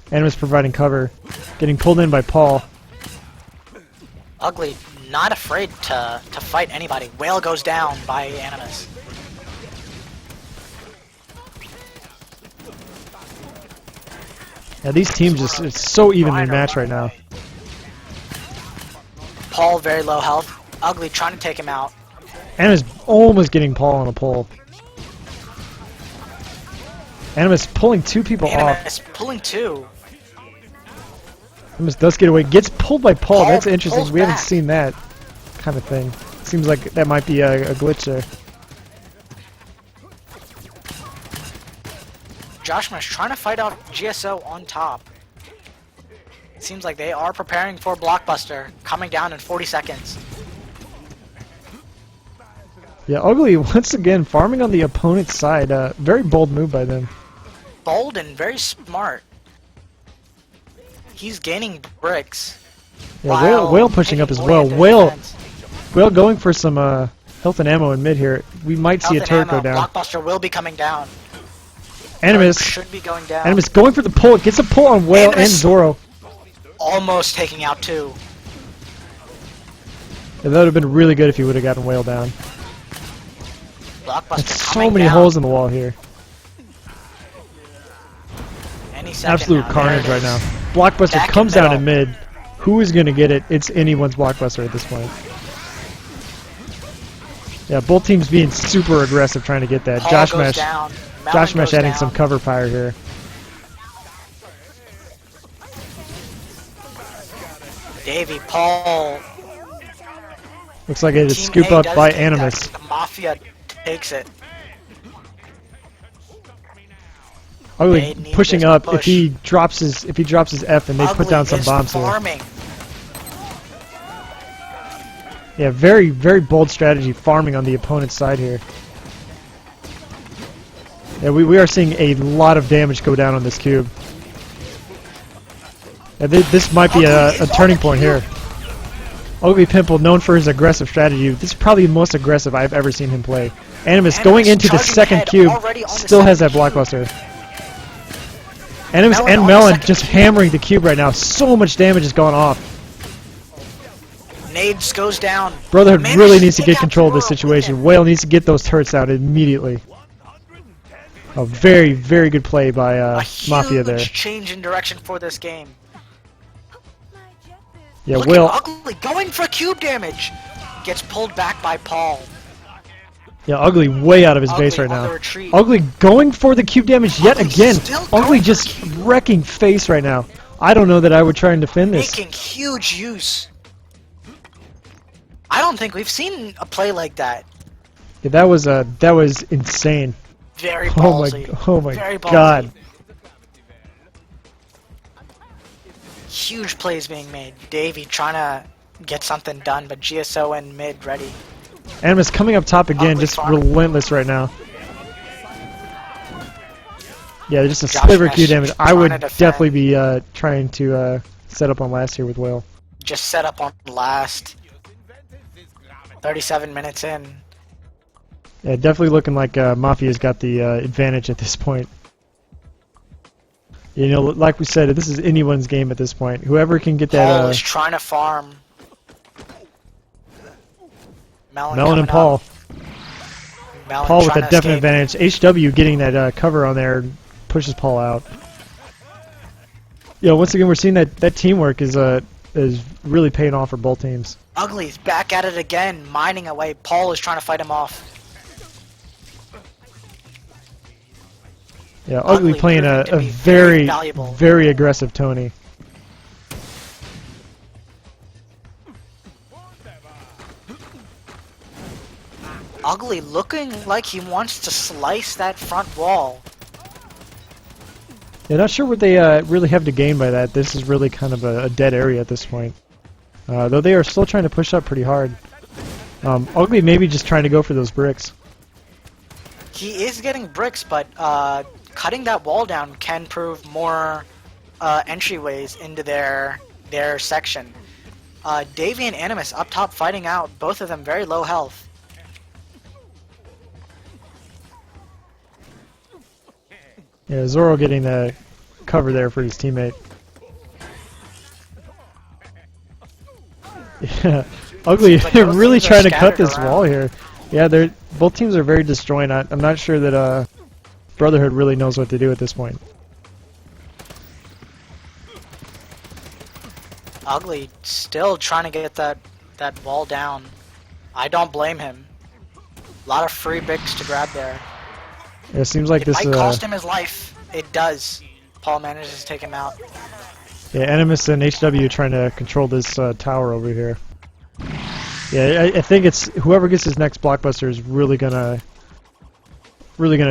Animus providing cover, getting pulled in by Paul. Ugly not afraid to fight anybody. Whale goes down by Animus. Yeah, these teams it's so evenly matched right now. Paul very low health. Ugly trying to take him out. Animus almost getting Paul on a pull. Animus pulling two people off. Animus pulling two. Animus does get away. Gets pulled by Paul. That's interesting. We haven't back. seen that kind of thing. Seems like that might be a glitch there. Joshman is trying to fight out GSO on top. Seems like they are preparing for Blockbuster, coming down in 40 seconds. Yeah, Ugly once again farming on the opponent's side. Very bold move by them. Bold and very smart. He's gaining bricks. Yeah, Whale pushing up as well. Whale going for some health and ammo in mid here. We might see a turret go down. Blockbuster will be coming down. Animus Should be going down. Animus going for the pull. Gets a pull on Whale and Zoro. Almost taking out two. Yeah, that would have been really good if he would have gotten Whale down. Blockbuster There's so coming many down. holes in the wall here. Any second Absolute now. carnage right now. Blockbuster Back in comes down in middle. mid. Who is going to get it? It's anyone's Blockbuster at this point. Yeah, both teams being super aggressive trying to get that. Paul Josh goes Mesh, down. Melon Josh Mesh goes adding down. some cover fire here. Davey, Paul. Looks like it is Team scoop A up does by take Animus. that. The Mafia takes it. Ugly They need pushing this up. push. If he drops his F and they put Ugly down some is bombs here. farming. Yeah, very bold strategy farming on the opponent's side here. Yeah, we are seeing a lot of damage go down on this cube. Yeah, this might be a turning point here. Ugly Pimple, known for his aggressive strategy. This is probably the most aggressive I've ever seen him play. Animus going into the second cube, still has that blockbuster. Animus and Melon just hammering the cube right now. So much damage has gone off. Nades goes down. Brotherhood really needs to get control of this situation. Whale needs to get those turrets out immediately. A very, very good play by Mafia there. A huge change in direction for this game. Yeah, Look Whale. at Ugly going for cube damage. Gets pulled back by Paul. Yeah, Ugly way out of his base right now. Ugly going for the cube damage yet again. Ugly just wrecking face right now. I don't know that I would try and defend this. Making huge use. I don't think we've seen a play like that. Yeah, that was insane. Very ballsy. Oh my Very ballsy. God. Huge plays being made. Davey trying to get something done, but GSO and mid ready. Animus coming up top again, Ugly just farm. relentless right now. Yeah, just a sliver Q damage. I would definitely be trying to set up on last here with Whale. Just set up on last. 37 minutes in. Yeah, definitely looking like Mafia's got the advantage at this point. You know, like we said, this is anyone's game at this point. Whoever can get that. Paul is trying to farm. Melon and Paul. Paul with a definite advantage. HW getting that cover on there pushes Paul out. You know, once again, we're seeing that teamwork is really paying off for both teams. Ugly's back at it again, mining away. Paul is trying to fight him off. Yeah, Ugly playing a very, very aggressive Tony. Ugly looking like he wants to slice that front wall. Yeah, not sure what they really have to gain by that. This is really kind of a dead area at this point. Though they are still trying to push up pretty hard. Ugly maybe just trying to go for those bricks. He is getting bricks, but cutting that wall down can prove more entryways into their section. Davey and Animus up top fighting out, both of them very low health. Yeah, Zoro getting the cover there for his teammate. Yeah, Ugly Like really trying to cut this around. wall here. Yeah, both teams are very disjointed. I'm not sure that Brotherhood really knows what to do at this point. Ugly still trying to get that wall down. I don't blame him. A lot of free bricks to grab there. Yeah, it seems like It this. might cost him his life. It does. Paul manages to take him out. Yeah, Animus and HW trying to control this tower over here. Yeah, I think it's whoever gets his next blockbuster is really gonna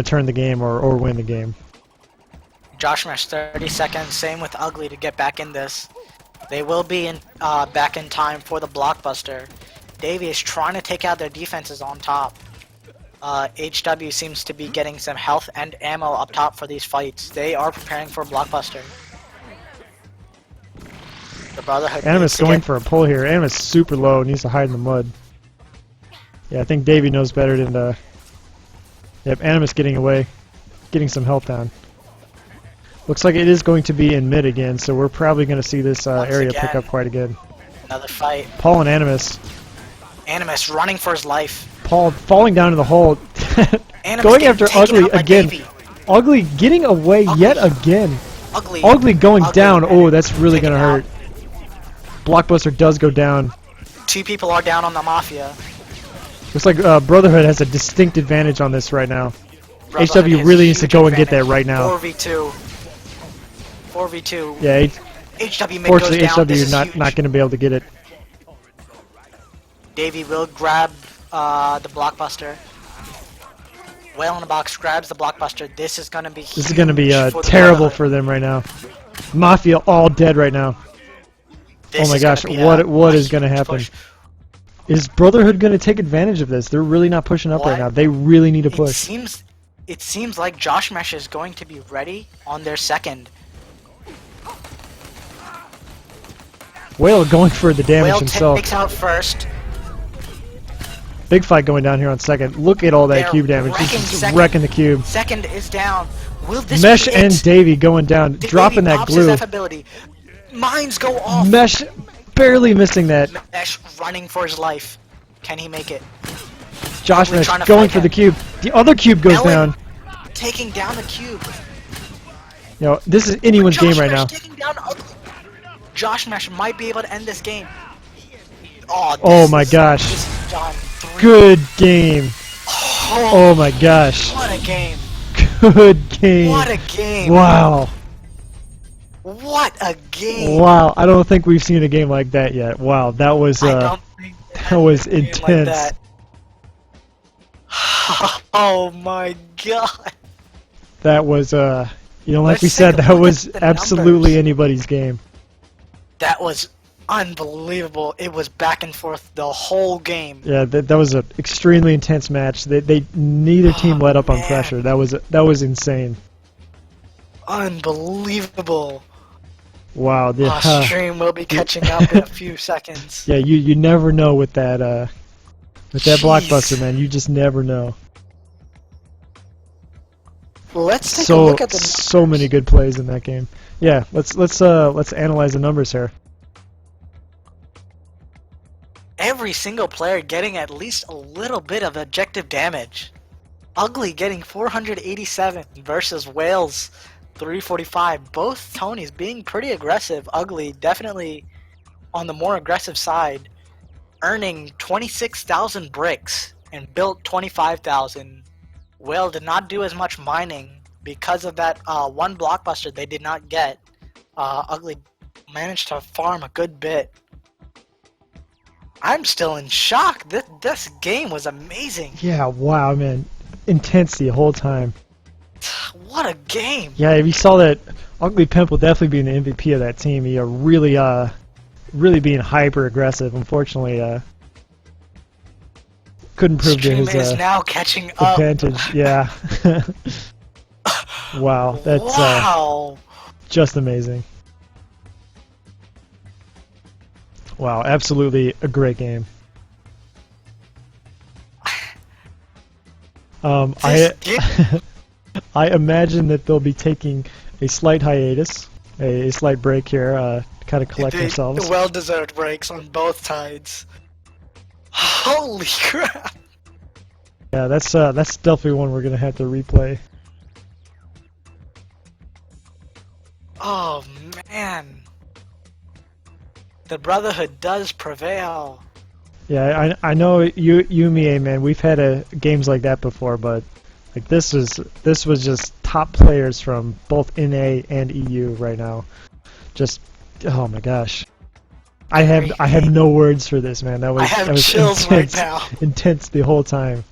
turn the game or win the game. Josh Mesh 30 seconds. Same with Ugly to get back in this. They will be back in time for the blockbuster. Davey is trying to take out their defenses on top. HW seems to be getting some health and ammo up top for these fights. They are preparing for blockbuster. The Brotherhood. Animus going for a pull here. Animus super low, needs to hide in the mud. Yeah, I think Davey knows better than to. Yep, Animus getting away, getting some health down. Looks like it is going to be in mid again, so we're probably going to see this area pick up quite again. Another fight. Paul and Animus. Animus running for his life. Paul falling down in the hole. Animus going after taken Ugly out by again. Davey. Ugly getting away yet again. Ugly Going down. Oh, that's really going to hurt. Blockbuster does go down. Two people are down on the Mafia. Looks like Brotherhood has a distinct advantage on this right now. Brotherhood HW has really needs to huge go and get advantage. that right now. 4v2. 4v2. Yeah, HW mid fortunately goes down. This HW is not huge. going to be able to get it. Davey will grab the blockbuster. Whale in the box grabs the blockbuster. This is going to be This is going to be huge for the terrible Brotherhood. for them right now. Mafia all dead right now. This Oh my is gosh, gonna be what a is going to huge happen? push. Is Brotherhood going to take advantage of this? They're really not pushing up right now. They really need to push. It seems like Josh Mesh is going to be ready on their second. Whale going for the damage Whale himself. takes out first. Big fight going down here on second. Look at all that They're cube damage. wrecking This is second. wrecking the cube. Second is down. Will this Mesh be and it? Davey going down, Davey dropping that pops glue. his F ability. Mines go off. Mesh barely missing that. Mesh running for his life. Can he make it? Josh Ugly Mesh trying to going fight for the him. cube. The other cube goes Ellen down. taking down the cube. You know, this is anyone's Josh game right Mesh now. taking down Ugly. Josh Mesh might be able to end this game. Oh, Oh my gosh. This is done. Good game. Oh, Oh my gosh. what a game. Good game. What a game. Wow. What a game. Wow. I don't think we've seen a game like that yet. Wow. That was I don't think that was a game intense. Like that. Oh my god. That was you know, like Let's we take said, a that look was at the absolutely numbers. anybody's game. That was unbelievable. It was back and forth the whole game. Yeah, that was an extremely intense match. They neither team let up on man. pressure. That was insane. Unbelievable. Wow. Our stream will be catching up in a few seconds. Yeah, you never know with that Jeez. blockbuster, man. You just never know. Let's take a So look at the so many good plays in that game. Yeah, let's analyze the numbers here. Every single player getting at least a little bit of objective damage. Ugly getting 487 versus Wales 345. Both Tonys being pretty aggressive. Ugly definitely on the more aggressive side, earning 26,000 bricks and built 25,000. Whale did not do as much mining because of that one blockbuster they did not get. Ugly managed to farm a good bit. I'm still in shock. This game was amazing. Yeah, wow, man. Intense the whole time. What a game. Yeah, if you saw that, Ugly Pimp will definitely be the MVP of that team. He really being hyper aggressive. Unfortunately, couldn't prove to Stream his is now catching up. advantage. Yeah. Wow, that's Wow. just amazing. Wow, absolutely a great game. This game- I imagine that they'll be taking a slight hiatus, a slight break here, to kind of collect themselves. Well-deserved breaks on both sides. Holy crap. Yeah, that's definitely one we're gonna have to replay. Oh man. The Brotherhood does prevail. Yeah, I know you and me, man. We've had games like that before, but like this was just top players from both NA and EU right now. Just oh my gosh, I have no words for this, man. That I have was chills intense, right now. intense the whole time.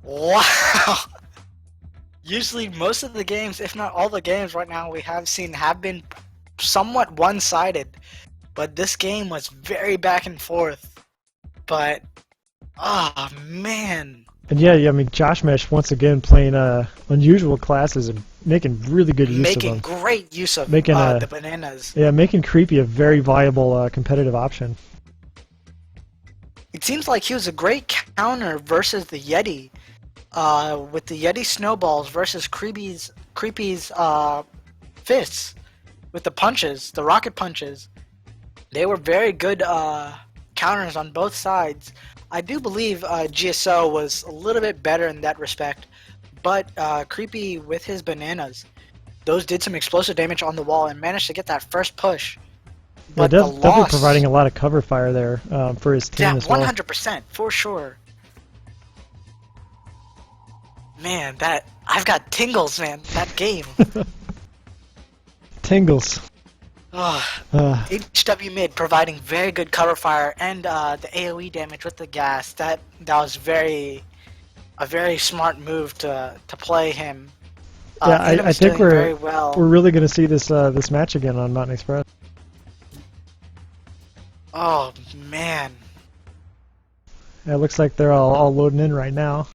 Wow. Usually most of the games, if not all the games right now we have seen have been somewhat one-sided. But this game was very back and forth. But, oh man. And yeah, I mean Josh Mesh once again playing unusual classes and making really good use of Making them. great use of Making the bananas. Yeah, making Creepy a very viable competitive option. It seems like he was a great counter versus the Yeti. With the Yeti snowballs versus Creepy's fists. With the punches, the rocket punches. They were very good counters on both sides. I do believe GSO was a little bit better in that respect. But Creepy with his bananas, those did some explosive damage on the wall and managed to get that first push. But Yeah, the definitely loss, providing a lot of cover fire there for his team yeah, as well. 100% for sure. Man, I've got tingles, man. That game. Tingles. HW mid providing very good cover fire and the AoE damage with the gas. That was a very smart move to play him. Yeah, Venom I is think doing very well. we're really going to see this match again on Mountain Express. Oh man. Yeah, it looks like they're all loading in right now.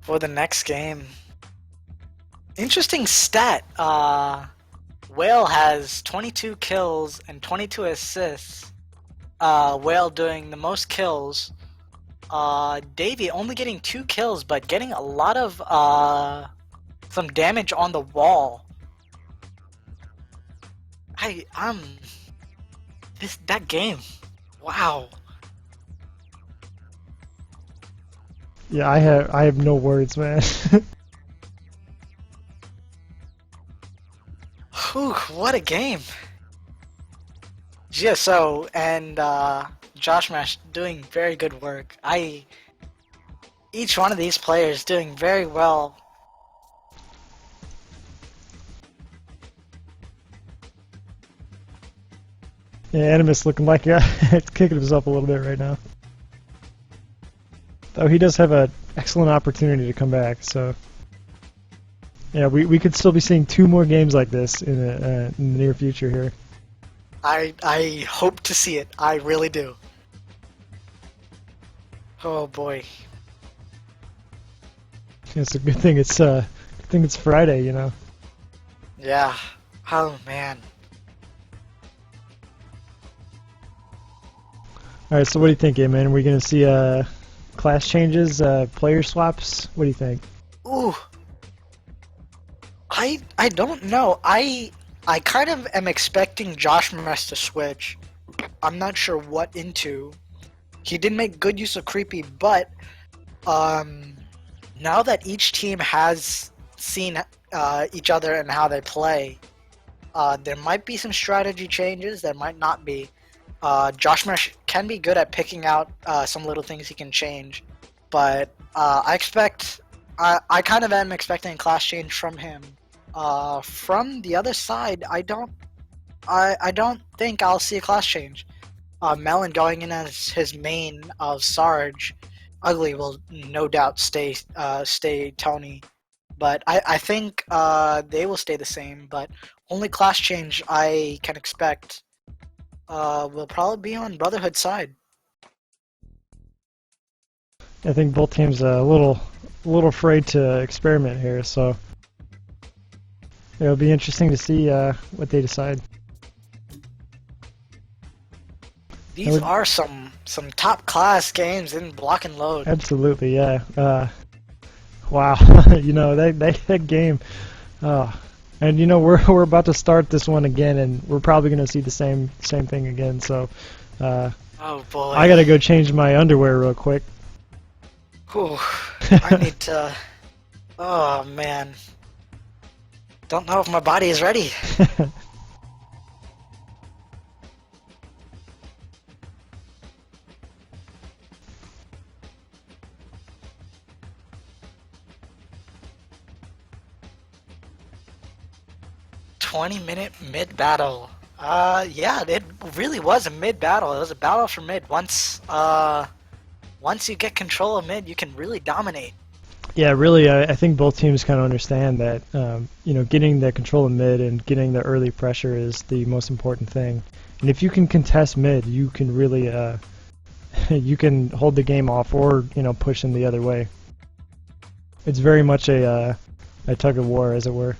For the next game. Interesting stat. Whale has 22 kills and 22 assists. Whale doing the most kills. Davey only getting 2 kills, but getting a lot of some damage on the wall. That game. Wow. Yeah, I have no words, man. Whew, what a game. GSO and Josh Mash doing very good work. Each one of these players doing very well. Yeah, Animus looking like it's kicking himself a little bit right now. Though he does have an excellent opportunity to come back, so yeah, we could still be seeing 2 more games like this in the near future here. I hope to see it. I really do. Oh boy. It's a good thing it's Friday, you know. Yeah. Oh man. All right, so what do you think, man? Are we gonna see class changes, player swaps? What do you think? Ooh. I don't know. I kind of am expecting Josh Mess to switch. I'm not sure what into. He did make good use of creepy, but now that each team has seen each other and how they play, there might be some strategy changes. There might not be. Josh Mesh can be good at picking out some little things he can change, but I kind of am expecting a class change from him. From the other side, I don't think I'll see a class change. Melon going in as his main of Sarge, Ugly will no doubt stay Tony, but I think they will stay the same. But only class change I can expect will probably be on Brotherhood side. I think both teams are a little afraid to experiment here, so it'll be interesting to see what they decide. These are some top class games in block and load. Absolutely, yeah. Wow, you know that game. And you know we're about to start this one again, and we're probably gonna see the same thing again. So, oh boy, I gotta go change my underwear real quick. Whew. I need to. Oh man, don't know if my body is ready. 20-minute mid-battle. Yeah, it really was a mid-battle. It was a battle for mid. Once you get control of mid, you can really dominate. Yeah, really, I think both teams kind of understand that, you know, getting the control of mid and getting the early pressure is the most important thing. And if you can contest mid, you can really, you can hold the game off or, you know, push them the other way. It's very much a tug of war, as it were.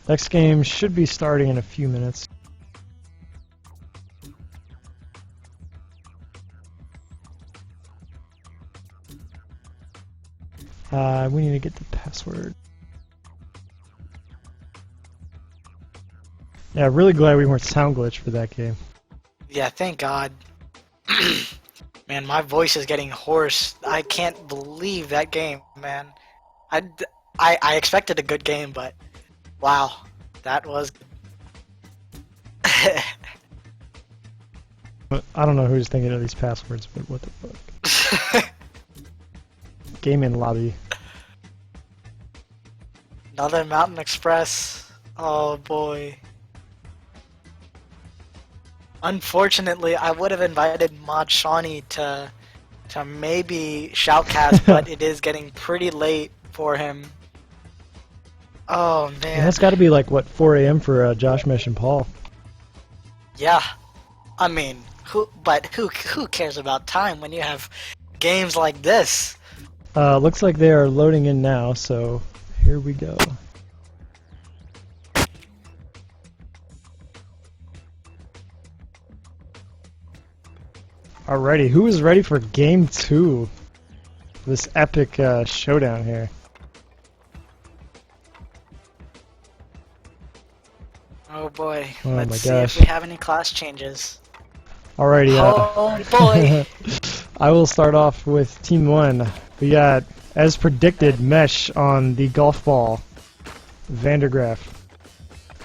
Next game should be starting in a few minutes. We need to get the password. Yeah, really glad we weren't sound glitched for that game. Yeah, thank God. Man, my voice is getting hoarse. I can't believe that game, man. I expected a good game, but wow, that was. I don't know who's thinking of these passwords, but what the fuck? Gaming lobby. Another Mountain Express. Oh boy. Unfortunately, I would have invited Mod Shawnee to maybe shoutcast, but it is getting pretty late for him. Oh man. And that's got to be like what 4 a.m. for Josh Mesh and Paul. Yeah. I mean, who cares about time when you have games like this. Looks like they are loading in now, so here we go. Alrighty, who is ready for game 2? This epic showdown here. Oh boy. Oh Let's my see gosh. if we have any class changes. Alrighty, Oh boy. I will start off with Team 1. We got, as predicted, Mesh on the golf ball. Vandergraaf.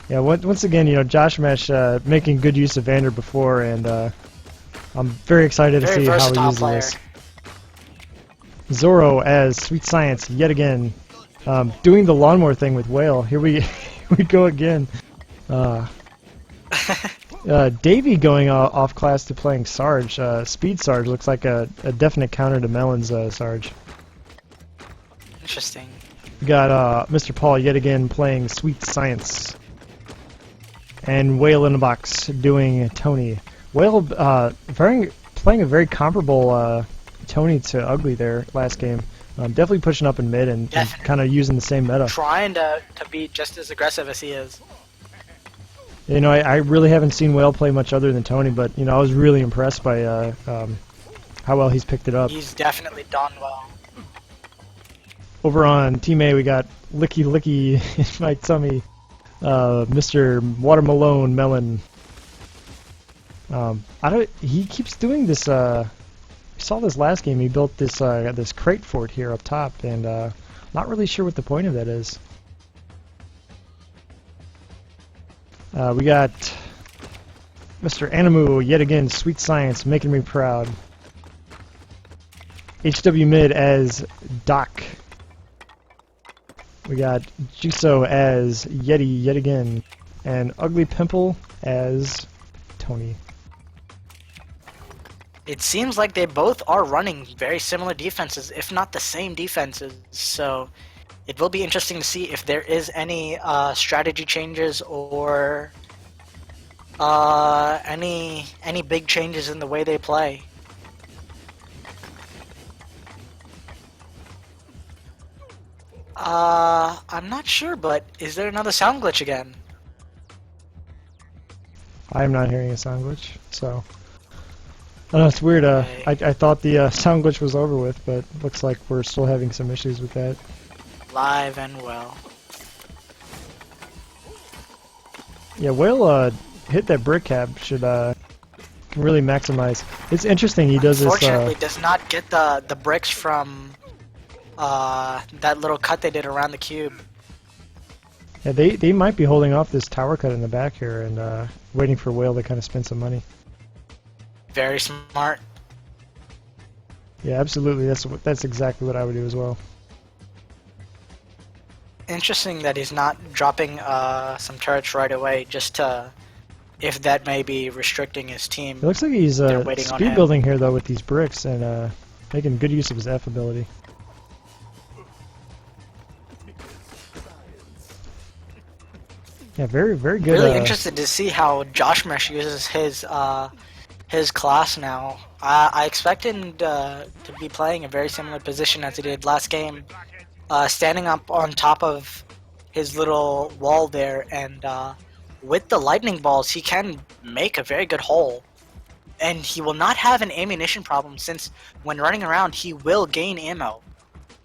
Yeah, once again, you know, Josh Mesh making good use of Vander before, and I'm very excited to Very see how he versatile uses player. this. Zoro as Sweet Science yet again, doing the lawnmower thing with Whale. Here we we go again. Davey going off class to playing Sarge. Speed Sarge looks like a definite counter to Melon's Sarge. Interesting. We got Mr. Paul yet again playing Sweet Science. And Whale in the box doing Tony. Whale playing a very comparable Tony to Ugly there last game. Definitely pushing up in mid and kind of using the same meta. Trying to be just as aggressive as he is. You know, I really haven't seen Whale play much other than Tony, but you know, I was really impressed by how well he's picked it up. He's definitely done well. Over on Team A, we got Licky Licky in my tummy, Mr. Watermelon Melon. He keeps doing this. We saw this last game. He built this this crate fort here up top, and not really sure what the point of that is. We got Mr. Animu yet again, Sweet Science, making me proud. HW Mid as Doc. We got Juso as Yeti yet again, and Ugly Pimple as Tony. It seems like they both are running very similar defenses, if not the same defenses. So it will be interesting to see if there is any strategy changes or any big changes in the way they play. I'm not sure, but is there another sound glitch again? I am not hearing a sound glitch, so I don't know, it's weird. I thought the sound glitch was over with, but looks like we're still having some issues with that. Live and well. Yeah, Whale hit that brick cap should can really maximize. It's interesting he does this. Unfortunately, does not get the bricks from that little cut they did around the cube. Yeah, they might be holding off this tower cut in the back here and waiting for Whale to kind of spend some money. Very smart. Yeah, absolutely. That's exactly what I would do as well. Interesting that he's not dropping some turrets right away, just to, if that may be restricting his team. It looks like he's They're waiting on speed him. building here though with these bricks and making good use of his F ability. Yeah, very very good. Really interested to see how Josh Mesh uses his class now. I expect him to be playing a very similar position as he did last game, standing up on top of his little wall there, and with the lightning balls he can make a very good hole. And he will not have an ammunition problem, since when running around he will gain ammo.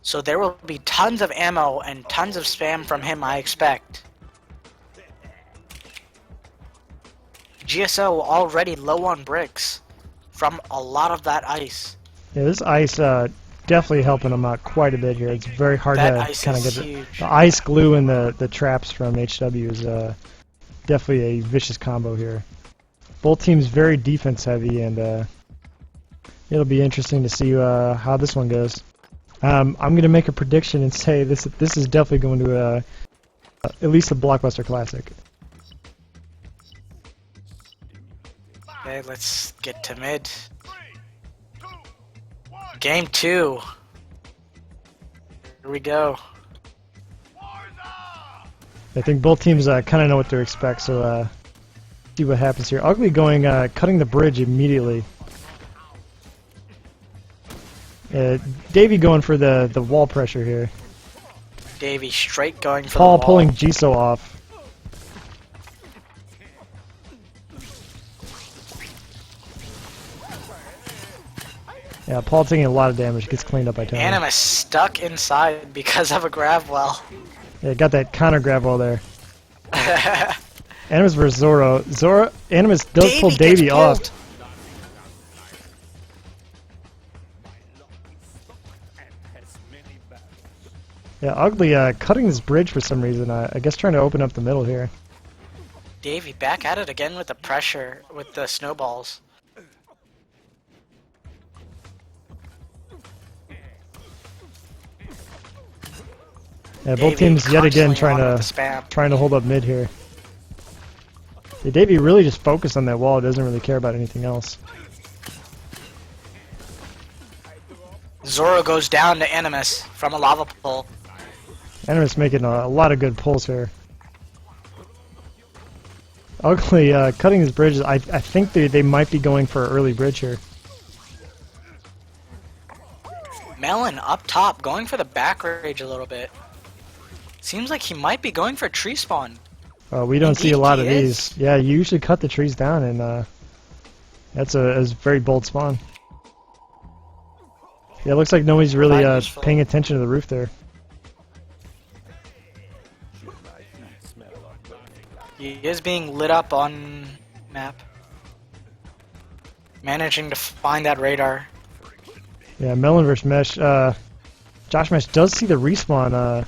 So there will be tons of ammo and tons of spam from him, I expect. GSO already low on bricks from a lot of that ice. Yeah, this ice definitely helping him out quite a bit here. It's very hard That to ice kind of is get huge. the ice glue and the traps from HW is definitely a vicious combo here. Both teams very defense heavy, and it'll be interesting to see how this one goes. I'm going to make a prediction and say this is definitely going to at least a Blockbuster Classic. Okay, let's get to mid. 3, 2, 1. Game 2. Here we go. I think both teams kind of know what to expect, so see what happens here. Ugly going cutting the bridge immediately. Davey going for the wall pressure here. Davey straight going for Paul the wall. pulling Jisoo off. Yeah, Paul taking a lot of damage, gets cleaned up by Tony. Animus stuck inside because of a grab well. Yeah, got that counter grab well there. Animus versus Zoro. Animus does pull Davey off. Yeah, Ugly cutting this bridge for some reason. I guess trying to open up the middle here. Davey back at it again with the pressure, with the snowballs. Yeah, both Davey teams yet again constantly trying on with the spam. to hold up mid here. Yeah, Davey really just focused on that wall. Doesn't really care about anything else. Zoro goes down to Animus from a lava pool. Animus making a lot of good pulls here. Ugly cutting his bridges. I think they might be going for an early bridge here. Melon up top, going for the back rage a little bit. Seems like he might be going for tree spawn. We don't see a Indeed lot he of is. these. Yeah, you usually cut the trees down, and that's a very bold spawn. Yeah, it looks like nobody's really Quite useful. paying attention to the roof there. He is being lit up on map. Managing to find that radar. Yeah, Melon versus Mesh. Josh Mesh does see the respawn.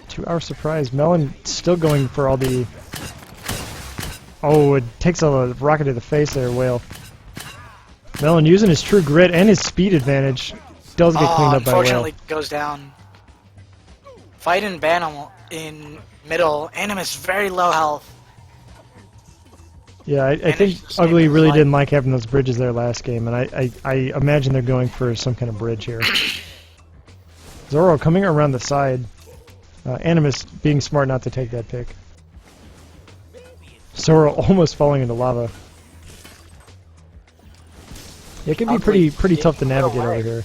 2-hour surprise. Melon still going for all the... Oh, it takes a rocket to the face there, Whale. Melon using his true grit and his speed advantage does get cleaned up by Whale. Unfortunately goes down. Fight in Bantam in middle. Animus very low health. Yeah, I think just Ugly saving really his didn't like having those bridges there last game, and I imagine they're going for some kind of bridge here. Zoro coming around the side. Animus being smart not to take that pick. Zoro almost falling into lava. It can be Ugly pretty tough to did navigate away. over here.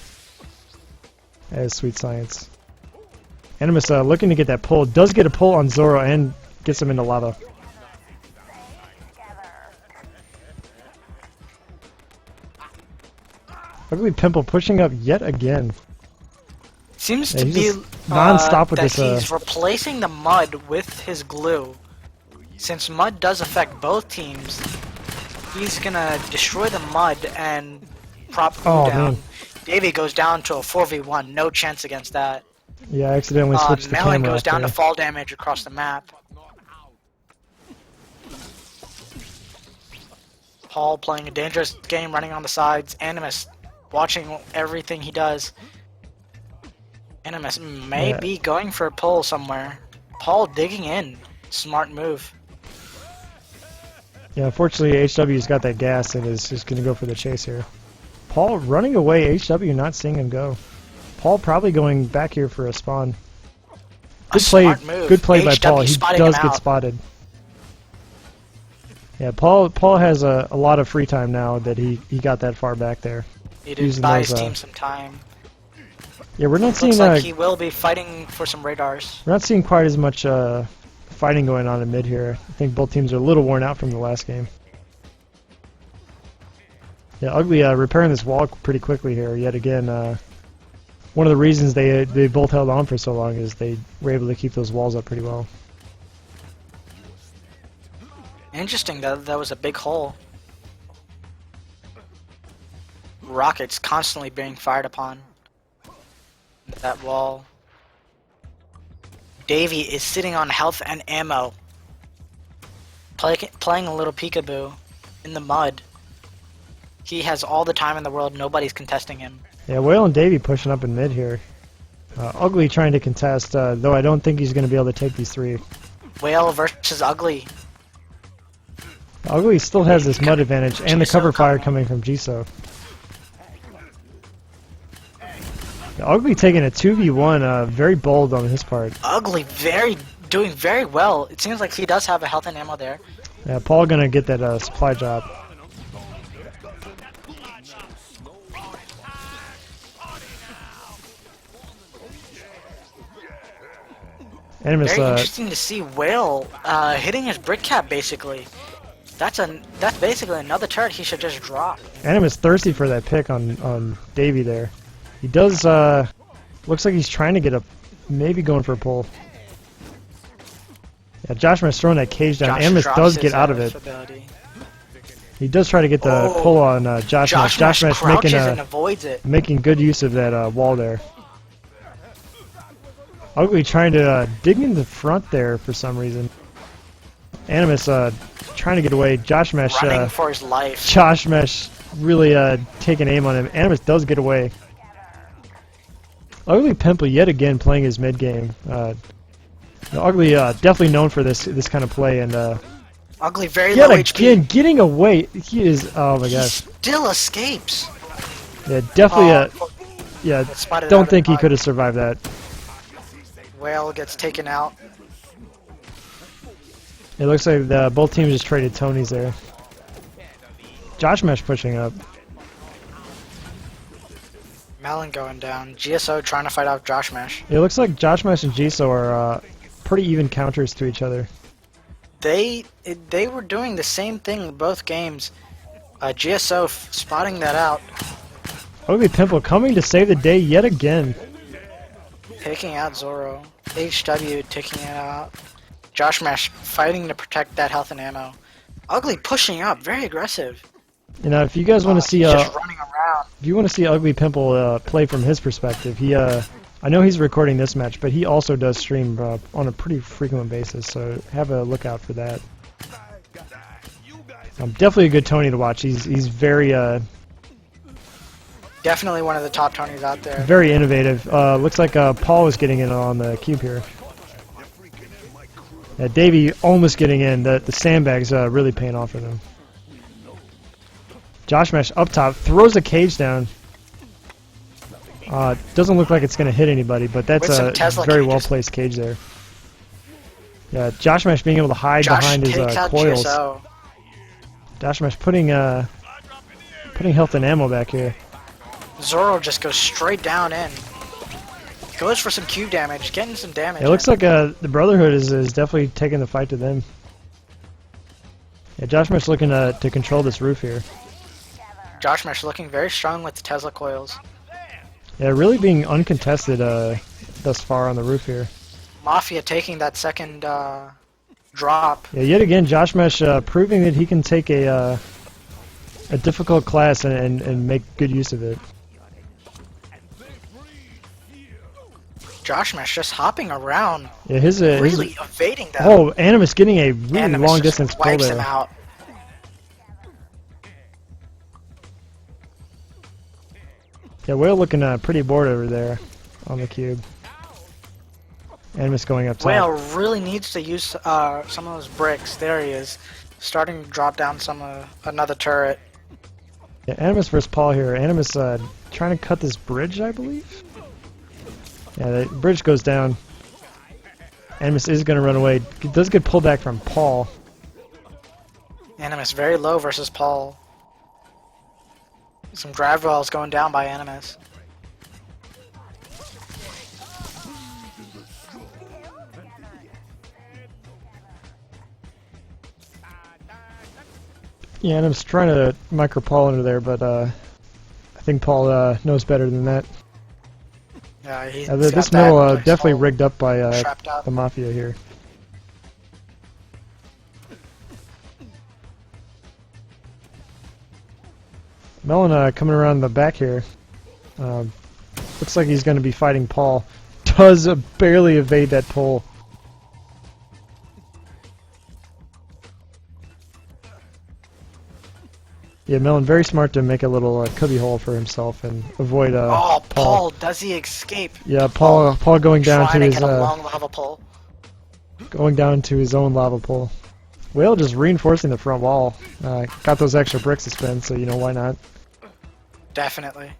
As Sweet Science. Animus looking to get that pull. Does get a pull on Zoro and gets him into lava. Ugly Pimple pushing up yet again. Seems Yeah, to he's be just non-stop with that this, he's replacing the mud with his glue. Since mud does affect both teams, he's gonna destroy the mud and prop glue Oh, down. man. Davey goes down to a 4v1, no chance against that. Yeah, I accidentally switched the Melon camera goes down there. to fall damage across the map. Paul playing a dangerous game, running on the sides. Animus watching everything he does. Animus may be going for a pull somewhere. Paul digging in. Smart move. Yeah, unfortunately HW's got that gas and is just going to go for the chase here. Paul running away, HW not seeing him go. Paul probably going back here for a spawn. Good play, smart move. good play by HW Paul. He spotting does him get out. spotted. Yeah, Paul has a lot of free time now that he got that far back there. He did Using buy those, his team some time. Yeah, we're not seeing Looks like he will be fighting for some radars. we're not seeing quite as much fighting going on in mid here. I think both teams are a little worn out from the last game. Yeah, Ugly repairing this wall pretty quickly here. Yet again, one of the reasons they both held on for so long is they were able to keep those walls up pretty well. Interesting that was a big hole. Rockets constantly being fired upon. That wall. Davey is sitting on health and ammo. Playing a little peekaboo in the mud. He has all the time in the world, nobody's contesting him. Yeah, Whale and Davey pushing up in mid here. Ugly trying to contest, though I don't think he's going to be able to take these three. Whale versus Ugly. Ugly still has this mud advantage and the Jisoo cover fire coming. coming from Jisoo. Yeah, Ugly taking a 2v1, very bold on his part. Ugly doing very well. It seems like he does have a health and ammo there. Yeah, Paul gonna get that supply drop. Animus, Very interesting to see Whale hitting his brick cap basically. That's basically another turret he should just drop. Animus thirsty for that pick on Davey there. He does, looks like he's trying to get a, maybe going for a pull. Yeah, Josh Mesh throwing that cage down. Josh Animus drops does his get out of it. ability. He does try to get the pull on Josh Mesh. Josh Mesh crouches and avoids it. making good use of that wall there. Ugly trying to dig in the front there for some reason. Animus trying to get away. Josh Mesh running for his life. Josh Mesh really taking aim on him. Animus does get away. Ugly Pimple yet again playing his mid game. Ugly definitely known for this kind of play, and Ugly very yet low again HP. getting away. He is, oh my He gosh. still escapes. Yeah, definitely. Yeah, Spotted don't out think in he the could have survived that. Whale gets taken out. It looks like both teams just traded Tonys there. Josh Mesh pushing up. Melon going down. GSO trying to fight off Josh Mesh. It looks like Josh Mesh and Jiso are pretty even counters to each other. They were doing the same thing in both games. GSO spotting that out. Ugly Pimple coming to save the day yet again. Taking out Zoro. HW taking it out. Josh Mesh fighting to protect that health and ammo. Ugly pushing up, very aggressive. You know, if you guys want to see, He's just running around. if you want to see Ugly Pimple play from his perspective, he, I know he's recording this match, but he also does stream on a pretty frequent basis, so have a look out for that. Definitely a good Tony to watch. He's very Definitely one of the top Tonys out there. very innovative. Looks like Paul is getting in on the cube here. Yeah, Davey almost getting in. The sandbags really paying off for them. Josh Mesh up top throws a cage down. Doesn't look like it's going to hit anybody, but that's a very well placed cage there. Yeah, Josh Mesh being able to hide behind his coils. GSO. Josh Mesh putting health and ammo back here. Zoro just goes straight down in. Goes for some cube damage, getting some damage. It looks like the Brotherhood is definitely taking the fight to them. Yeah, Josh Mesh looking to control this roof here. Josh Mesh looking very strong with the Tesla coils. Yeah, really being uncontested thus far on the roof here. Mafia taking that second drop. Yeah, yet again, Josh Mesh proving that he can take a difficult class and make good use of it. Josh Mesh just hopping around, Yeah, his really evading them. oh, Animus getting a really Animus long just distance pull wipes him there. out. Yeah, Whale looking pretty bored over there on the cube. Animus going up top. Whale really needs to use some of those bricks. There he is, starting to drop down another turret. Yeah, Animus versus Paul here. Animus trying to cut this bridge, I believe. Yeah, the bridge goes down. Animus is going to run away. He does get pulled back from Paul. Animus very low versus Paul. Some drive balls going down by Animus. Yeah, Animus trying to micro Paul under there, but I think Paul knows better than that. Yeah, This middle definitely rigged up by trapped up. the Mafia here. Melon coming around the back here. Looks like he's going to be fighting Paul. Does barely evade that pull. Yeah, Melon very smart to make a little cubby hole for himself and avoid Oh, Paul, does he escape? Yeah, Paul going down to Trying his get a long lava pull. going down to his own lava pool. Whale just reinforcing the front wall. Got those extra bricks to spend, so you know why not. Definitely.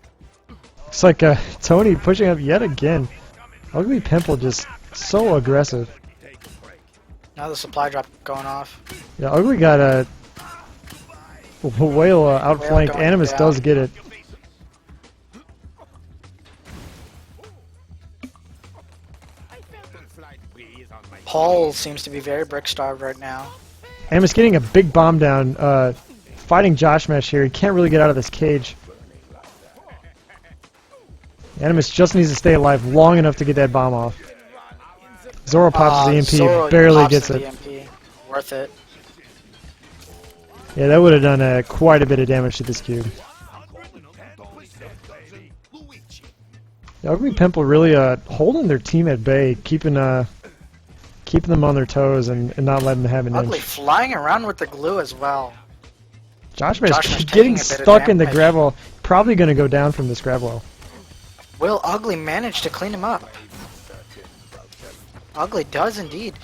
It's like Tony pushing up yet again. Ugly Pimple just so aggressive. Now the supply drop going off. Yeah, Ugly got a Whale outflanked. going Animus down. does get it. Paul seems to be very brick-starved right now. Animus getting a big bomb down, fighting Josh Mesh here. He can't really get out of this cage. Animus just needs to stay alive long enough to get that bomb off. Zoro pops his EMP, Zoro barely pops gets the it. EMP. Worth it. Yeah, that would have done quite a bit of damage to this cube. Ugly Pimple really holding their team at bay, keeping them on their toes and not letting them have an Ugly inch. flying around with the glue as well. Josh Mesh Mesh getting taking a bit of stuck in the damage. grab wall. Probably going to go down from this grab wall. Will Ugly manage to clean him up? Ugly does indeed.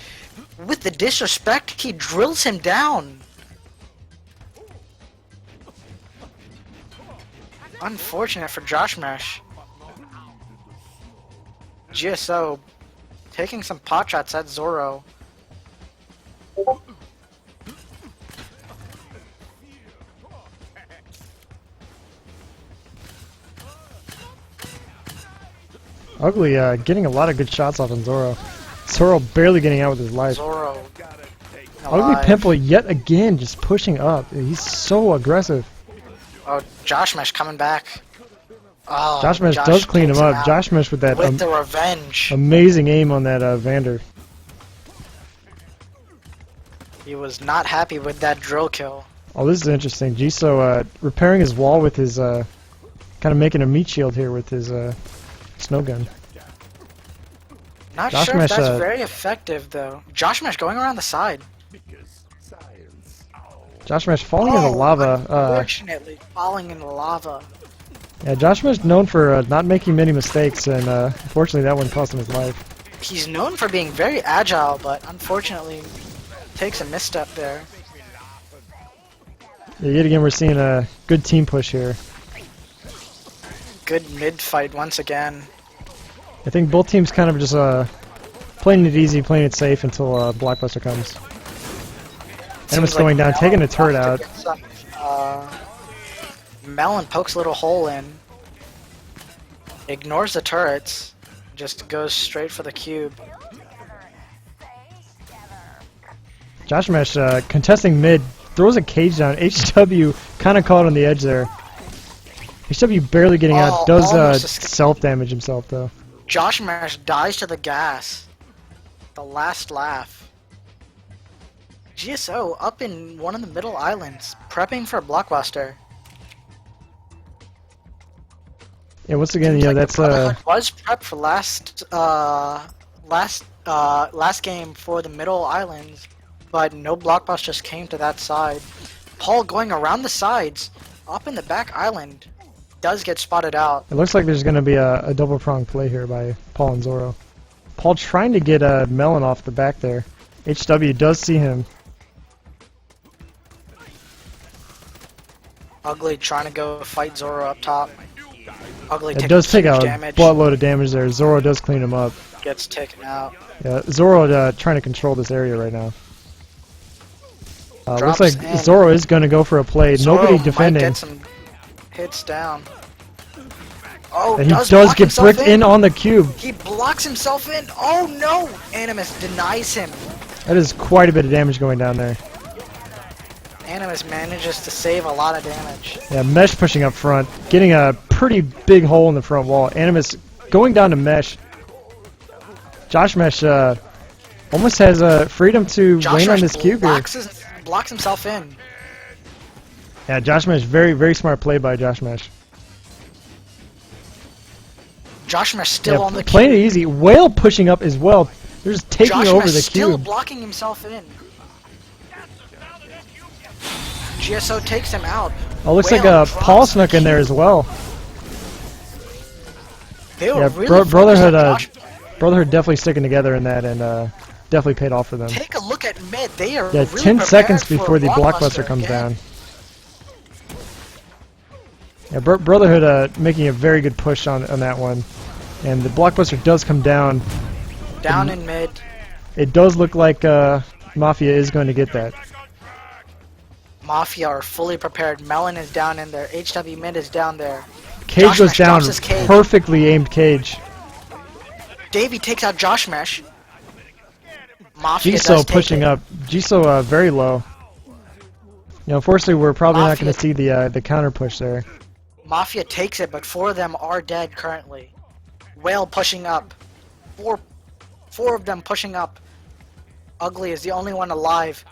With the disrespect, he drills him down. Unfortunate for Josh Mesh. GSO taking some pot shots at Zoro. Ugly getting a lot of good shots off on Zoro. Zoro barely getting out with his life. Zoro. Ugly alive. Pimple yet again just pushing up. He's so aggressive. Oh, Josh Mesh coming back. Oh, Josh Mesh does clean him takes up. out Josh Mesh with that with the revenge. amazing aim on that Vander. He was not happy with that drill kill. Oh, this is interesting. Jisoo repairing his wall with his kind of making a meat shield here with his snow gun. Not Josh sure Mesh, if that's very effective though. Josh Mesh going around the side. Josh Mesh falling in the lava. Unfortunately, falling in the lava. Yeah, Josh Mesh known for not making many mistakes, and unfortunately that one cost him his life. He's known for being very agile, but unfortunately takes a misstep there. Yeah, yet again we're seeing a good team push here. Good mid fight once again. I think both teams kind of just playing it easy, playing it safe until Blockbuster comes. Animus going down, taking a turret out. Melon pokes a little hole in. Ignores the turrets. Just goes straight for the cube. Josh Mesh contesting mid, throws a cage down. HW kind of caught on the edge there. HW barely getting out, does almost escaped. self-damage himself though. Josh Mesh dies to the gas. The last laugh. GSO up in one of the middle islands, prepping for a blockbuster. Yeah, once again, Seems yeah, like that's the Brotherhood was prepped for last game for the middle islands, but no blockbusters came to that side. Paul going around the sides, up in the back island, does get spotted out. it looks like there's going to be a double-pronged play here by Paul and Zoro. Paul trying to get Melon off the back there. HW does see him. Ugly trying to go fight Zoro up top. Ugly It taking does take huge a damage. buttload of damage there. Zoro does clean him up. Gets taken out. Yeah, Zoro trying to control this area right now. Looks Drops like in. Zoro is going to go for a play. Zoro Nobody might defending. get some hits down. Oh, And he does does block get himself bricked in on the cube. He blocks himself in. Oh no! Animus denies him. That is quite a bit of damage going down there. Animus manages to save a lot of damage. Yeah, Mesh pushing up front, getting a pretty big hole in the front wall. Animus going down to Mesh. Josh Mesh almost has freedom to Josh lane on Mesh this cube here. blocks himself in. Yeah, Josh Mesh, very, very smart play by Josh Mesh. Josh Mesh still Yeah, on the playing it cube. easy. Whale pushing up as well. They're just taking Josh over Mesh the still cube. blocking himself in. GSO takes him out. Oh, looks Whale like drops Paul the snuck in there cube. as well. They were Yeah, really focused Brotherhood, on Josh. Brotherhood definitely sticking together in that and definitely paid off for them. Take a look at mid. They are Yeah, really 10 seconds prepared before for a the blockbuster comes again. down. Yeah, Brotherhood making a very good push on that one. And the blockbuster does come down. Down in mid. It does look like Mafia is going to get that. Mafia are fully prepared. Melon is down in there. HW mid is down there. Cage Josh goes Mesh down. drops his cage. Perfectly aimed cage. Davey takes out Josh Mesh. Mafia Jisoo does take pushing it. up. Jisoo very low. You know, unfortunately, we're probably not going Mafia- to see the counter push there. Mafia takes it, but 4 of them are dead currently. Whale pushing up. Four of them pushing up. Ugly is the only one alive.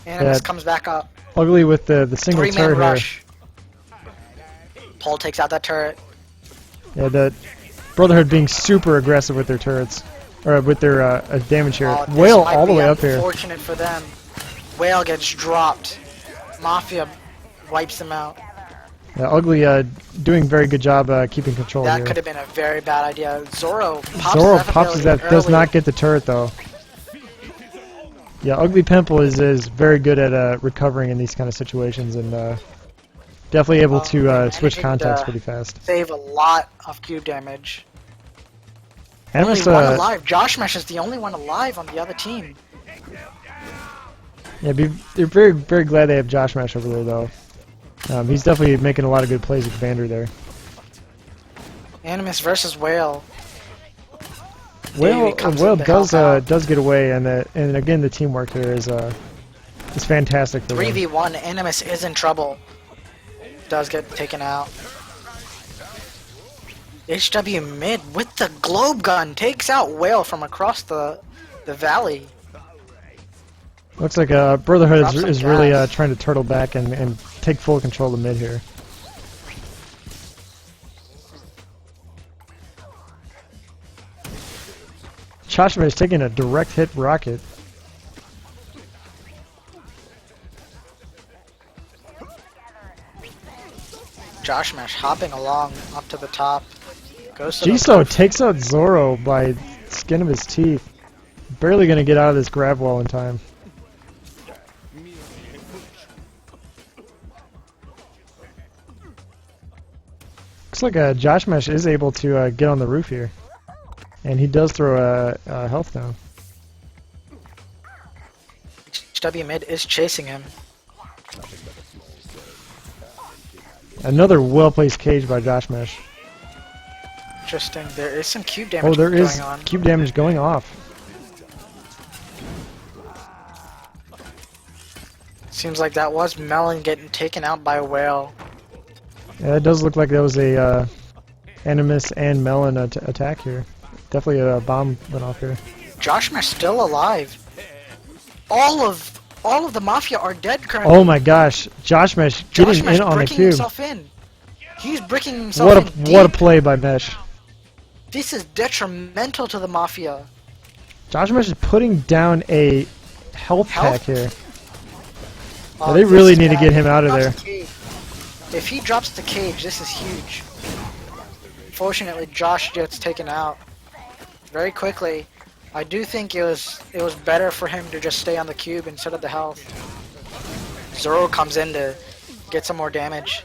Animus Yeah. comes back up. Ugly with the single 3-man turret rush. Paul takes out that turret. here. Yeah, the Brotherhood being super aggressive with their turrets. Or with their damage here. This Whale might all the be way up here. Unfortunate for them. Whale gets dropped. Mafia wipes them out. Yeah, Ugly doing very good job keeping control That here. could have been a very bad idea. Zoro Zoro pops his ability that does early. not get the turret though. Yeah, Ugly Pimple is very good at recovering in these kind of situations and definitely able to man, switch he contacts could, pretty fast. Save a lot of cube damage. Animus, Only one alive. Josh Mesh is the only one alive on the other team. yeah, they're very very glad they have Josh Mesh over there though. He's definitely making a lot of good plays with Vander there. Animus versus Whale. Whale Davey comes in to does help out. does get away, and again the teamwork here is fantastic for them. 3v1, Animus is in trouble. Does get taken out. HW mid with the globe gun takes out Whale from across the valley. Looks like Brotherhood Drop some is really gas. trying to turtle back and take full control of mid here. Chashma is taking a direct hit rocket. Josh Mesh hopping along up to the top. Goes to the Jisoo takes out Zoro by skin of his teeth. Barely gonna get out of this grab wall in time. Looks like Josh Mesh is able to get on the roof here. And he does throw a health down. HW mid is chasing him. Another well-placed cage by Josh Mesh. Interesting. There is some cube damage Oh, there going is on. cube damage going off. Seems like that was Melon getting taken out by a Whale. Yeah, it does look like that was a Animus and Melon attack here. Definitely a bomb went off here. Josh Mesh still alive. All of the Mafia are dead currently. Oh my gosh, Josh Mesh Josh getting Mesh in on the bricking cube. himself in. He's bricking himself in What a deep. play by Mesh. This is detrimental to the Mafia. Josh Mesh is putting down a health pack here. Yeah, they This really is need to bad. get him If he out of drops there. the cage- If he drops the cage, this is huge. Fortunately, Josh gets taken out very quickly. I do think it was better for him to just stay on the cube instead of the health. Zoro comes in to get some more damage.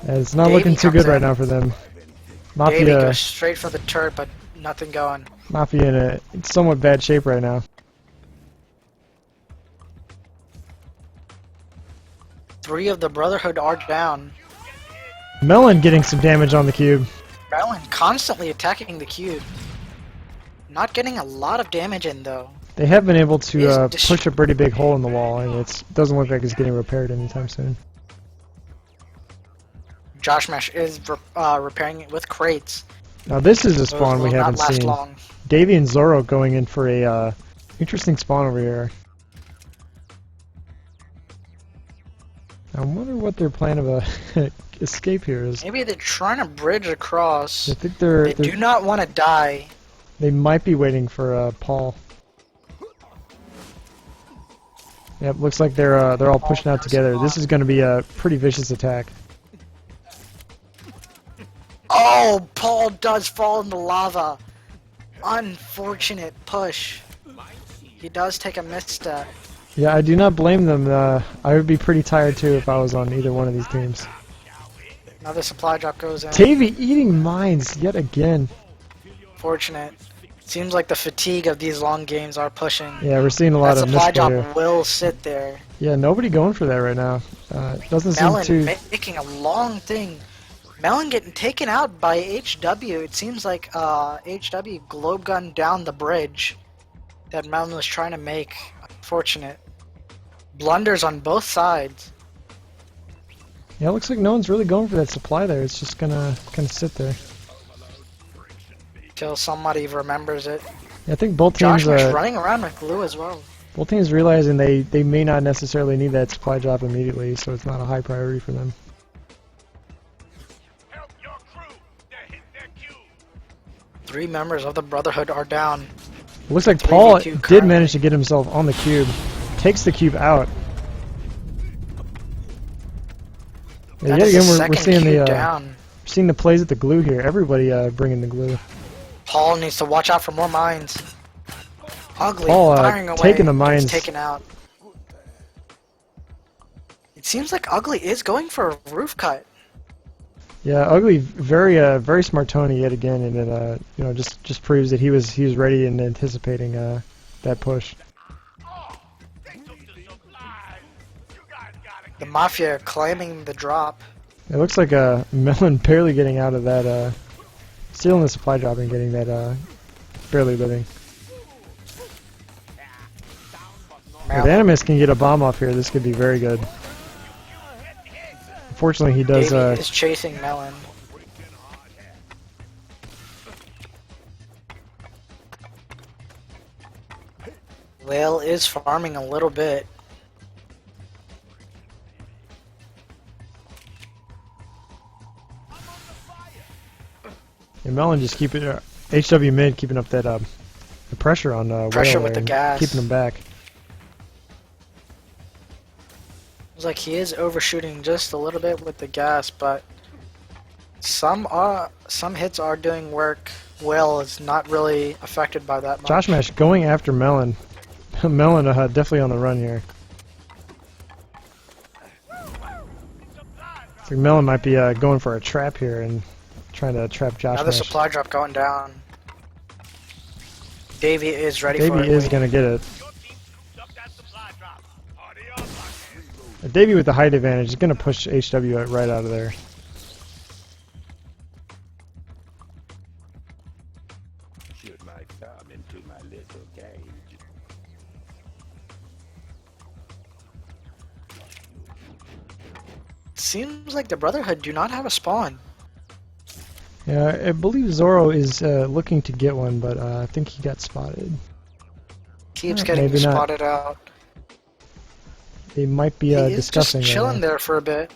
Yeah, it's not Davey looking too comes good right in. now for them. Davey Mafia, goes straight for the turret, but nothing going. Mafia in a somewhat bad shape right now. 3 of the Brotherhood are down. Melon getting some damage on the cube. Melon constantly attacking the cube. Not getting a lot of damage in though. They have been able to Is push a pretty big hole in the wall, and it doesn't look like it's getting repaired anytime soon. Josh Mesh is repairing it with crates. Now this is a Those spawn we will haven't not last seen. long. Davey and Zoro going in for a interesting spawn over here. I wonder what their plan of a escape here is. Maybe they're trying to bridge across. I think They do not want to die. they might be waiting for Paul. Yep, looks like they're all pushing out together. This is going to be a pretty vicious attack. Oh, Paul does fall in the lava. Unfortunate push. He does take a misstep. Yeah, I do not blame them. I would be pretty tired too if I was on either one of these teams. Another supply drop goes in. Davey eating mines yet again. Fortunate. Seems like the fatigue of these long games are pushing. Yeah, we're seeing a lot That of supply misplay drop here. will sit there. Yeah, nobody going for that right now. Doesn't seem Melon too. making a long thing. Melon getting taken out by HW. It seems like HW globe gun down the bridge that Melon was trying to make. Unfortunate. Blunders on both sides. Yeah, it looks like no one's really going for that supply there. It's just gonna kind of sit there. Till somebody remembers it. Yeah, I think both teams Josh running around with glue as well. both teams realizing they may not necessarily need that supply drop immediately, so it's not a high priority for them. Help your crew. They're hitting their cue. 3 members of the Brotherhood are down. It looks like 3v2 Paul did currently. manage to get himself on the cube. Takes the cube out. Yeah, That yet is again, the we're second seeing cube the down. seeing the plays at the glue here. Everybody bringing the glue. Paul needs to watch out for more mines. Ugly Paul firing away. taking the Gets mines. taken out. It seems like Ugly is going for a roof cut. Yeah, Ugly, very smart Tony yet again, and it you know just proves that he was ready and anticipating that push. Oh, they took the supplies. You guys gotta The Mafia claiming the drop. It looks like Melon barely getting out of that, stealing the supply drop and getting that barely living. If Animus can get a bomb off here, this could be very good. Unfortunately, he does. Davey is chasing Melon. Whale is farming a little bit. And Melon just keeping HW mid keeping up that the pressure on Pressure Whale with there the and gas. keeping him back. It's like he is overshooting just a little bit with the gas, but some hits are doing work. Whale is not really affected by that much. Josh Mash going after Melon. Melon definitely on the run here. So Melon might be going for a trap here and trying to trap Josh Another Mash. supply drop going down. Davey is ready for Davey it. is going to get it. your team scooped up that supply drop. Party up, Rocket. Davey with the height advantage is going to push HW right out of there. Shoot my thumb into my little cage. Seems like the Brotherhood do not have a spawn. Yeah, I believe Zoro is looking to get one, but I think he got spotted. Keeps Eh, getting maybe not. spotted out. They might be He is discussing just chilling there for a bit.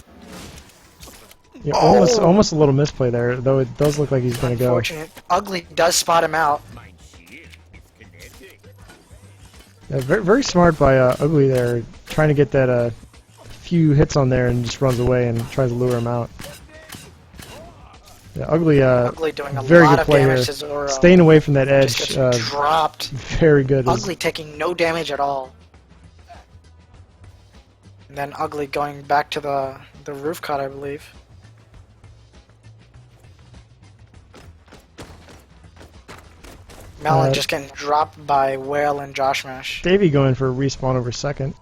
Yeah, Oh! almost a little misplay there, though it does look like he's going to go. Unfortunate. Ugly does spot him out. Yeah, very smart by Ugly there, trying to get that few hits on there and just runs away and tries to lure him out. Yeah, Ugly, Ugly doing a very lot good of play damage here. to Zoro. Staying away from that edge, Just gets dropped. very good. Ugly taking no damage at all. And then Ugly going back to the roof cut, I believe. Melon just getting dropped by Whale and Josh Mash. Davey going for a respawn over second.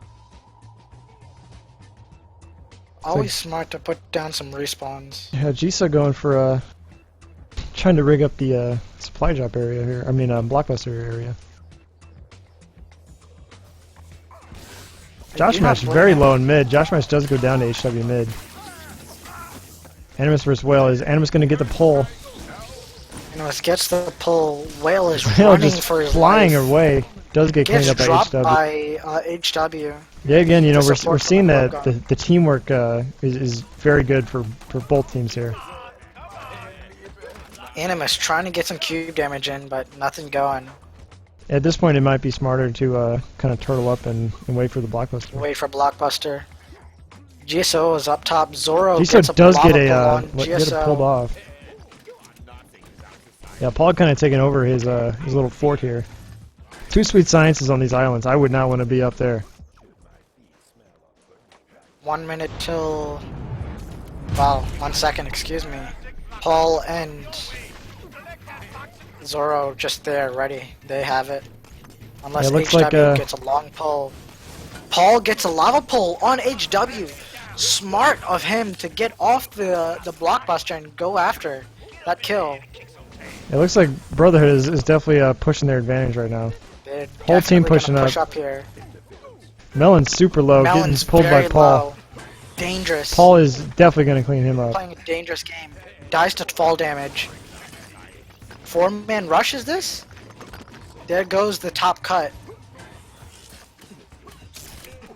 Always smart to put down some respawns. Yeah, Jisa going for trying to rig up the supply drop area here. I mean, blockbuster area. Josh do Mash not very blame low in mid. Josh Mash does go down to HW mid. Animus versus Whale. Is Animus going to get the pull? Animus gets the pull. Whale is Whale running just for his flying life. away. Does get cleaned Gets up by dropped HW. by HW. Yeah, again, you know, The we're support seeing from the that Globe the teamwork is very good for both teams here. Animus trying to get some cube damage in, but nothing going. At this point, it might be smarter to kind of turtle up and wait for the blockbuster. Wait for Blockbuster. GSO is up top. Zoro Jisa gets a does lava get pull a on get it pulled GSO. off. Yeah, Paul kind of taking over his little fort here. Two sweet sciences on these islands. I would not want to be up there. 1 minute till... Wow, 1 second, excuse me. Paul and Zoro just there, ready. They have it. Unless Yeah, looks HW like, gets a long pull. Paul gets a lava pull on HW. Smart of him to get off the blockbuster and go after that kill. It looks like Brotherhood is definitely pushing their advantage right now. They're Whole team definitely pushing gonna push up. up here. Melon's super low, Melon's getting pulled by very Paul. low. Dangerous. Paul is definitely going to clean him up. Playing a dangerous game. Dies to fall damage. 4-man rush is this? There goes the top cut.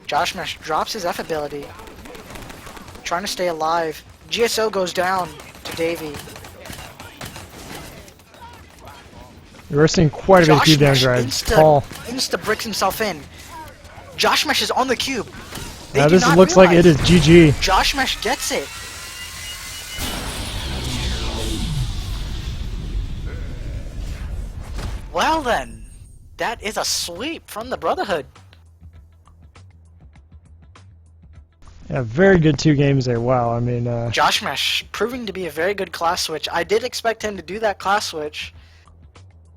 Josh Mesh drops his F ability. Trying to stay alive. GSO goes down to Davey. We're seeing quite a bit of cube damage right. Paul. Insta bricks himself in. Josh Mesh is on the cube. Now this looks like it is GG. Josh Mesh gets it. Well then, that is a sweep from the Brotherhood. Yeah, very good 2 games there. Wow, I mean... Josh Mesh proving to be a very good class switch. I did expect him to do that class switch,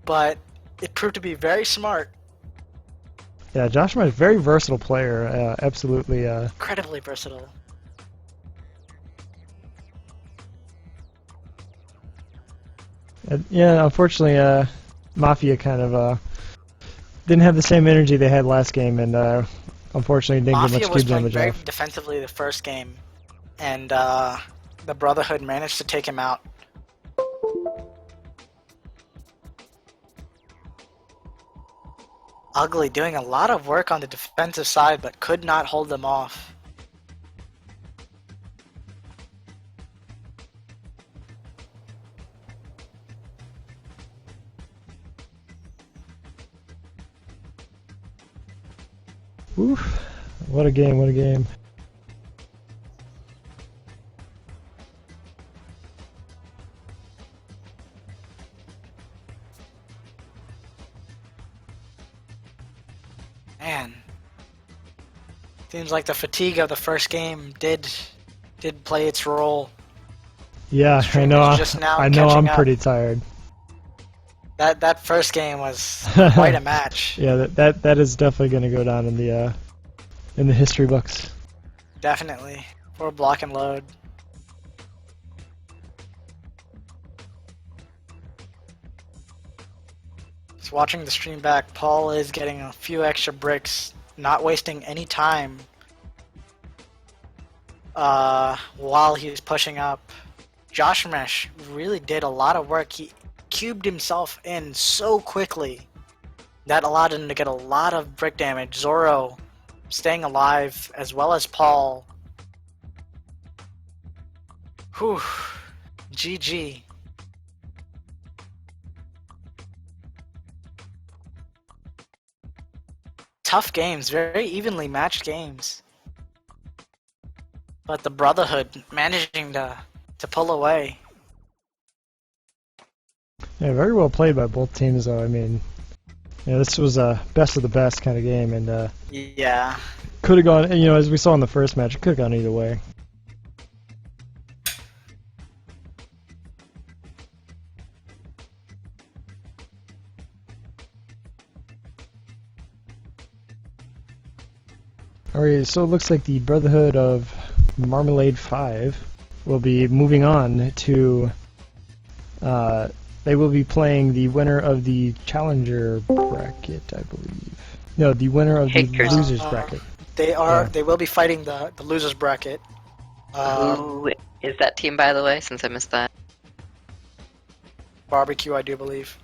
but it proved to be very smart. Yeah, Josh Mesh, very versatile player. Absolutely. Incredibly versatile. Yeah, unfortunately, Mafia kind of didn't have the same energy they had last game, and unfortunately didn't Mafia get much was cube playing damage very off. defensively the first game, and the Brotherhood managed to take him out. Ugly doing a lot of work on the defensive side, but could not hold them off. Oof. What a game, what a game. Man. Seems like the fatigue of the first game did play its role. Yeah, I Stream know. is just now I know. catching I'm up. pretty tired. That first game was quite a match. Yeah, that is definitely going to go down in the history books. Definitely. Or block and load. Just watching the stream back, Paul is getting a few extra bricks, not wasting any time while he's pushing up. Josh Mesh really did a lot of work. He cubed himself in so quickly. That allowed him to get a lot of brick damage. Zoro staying alive, as well as Paul. Whew. GG. Tough games, very evenly matched games. But the Brotherhood managing to pull away. Yeah, very well played by both teams, though. I mean, yeah, this was a best of the best kind of game, and Yeah. could have gone. You know, as we saw in the first match, it could have gone either way. Alright, so it looks like the Brotherhood of Marmelade 5 will be moving on to, they will be playing the winner of the Challenger bracket, I believe. No, the winner of the Hakers. Losers bracket. They are. Yeah. They will be fighting the losers bracket. Who is that team, by the way, since I missed that? Barbecue, I do believe.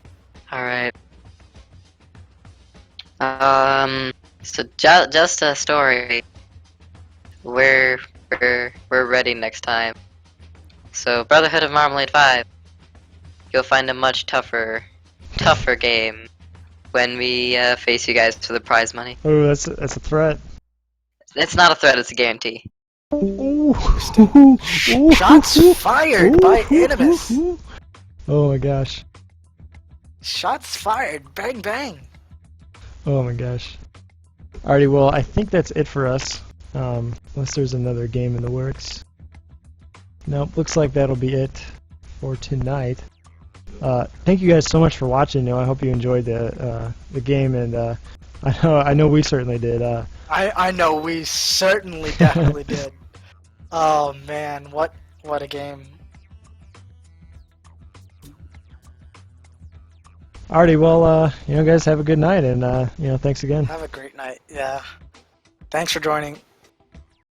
Alright. So just a story. We're ready next time. So Brotherhood of Marmalade 5, you'll find a much tougher game when we face you guys for the prize money. Oh, that's a threat. It's not a threat, it's a guarantee. Ooh. Shots fired by Animus. Oh my gosh. Shots fired. Bang bang. Oh my gosh. Alrighty, well, I think that's it for us. Unless there's another game in the works. Nope, looks like that'll be it for tonight. Thank you guys so much for watching. I hope you enjoyed the game, and I know we certainly did. I know we certainly definitely did. Oh man, what a game. Alrighty, well, you know, guys, have a good night, and you know, thanks again. Have a great night. Yeah. Thanks for joining.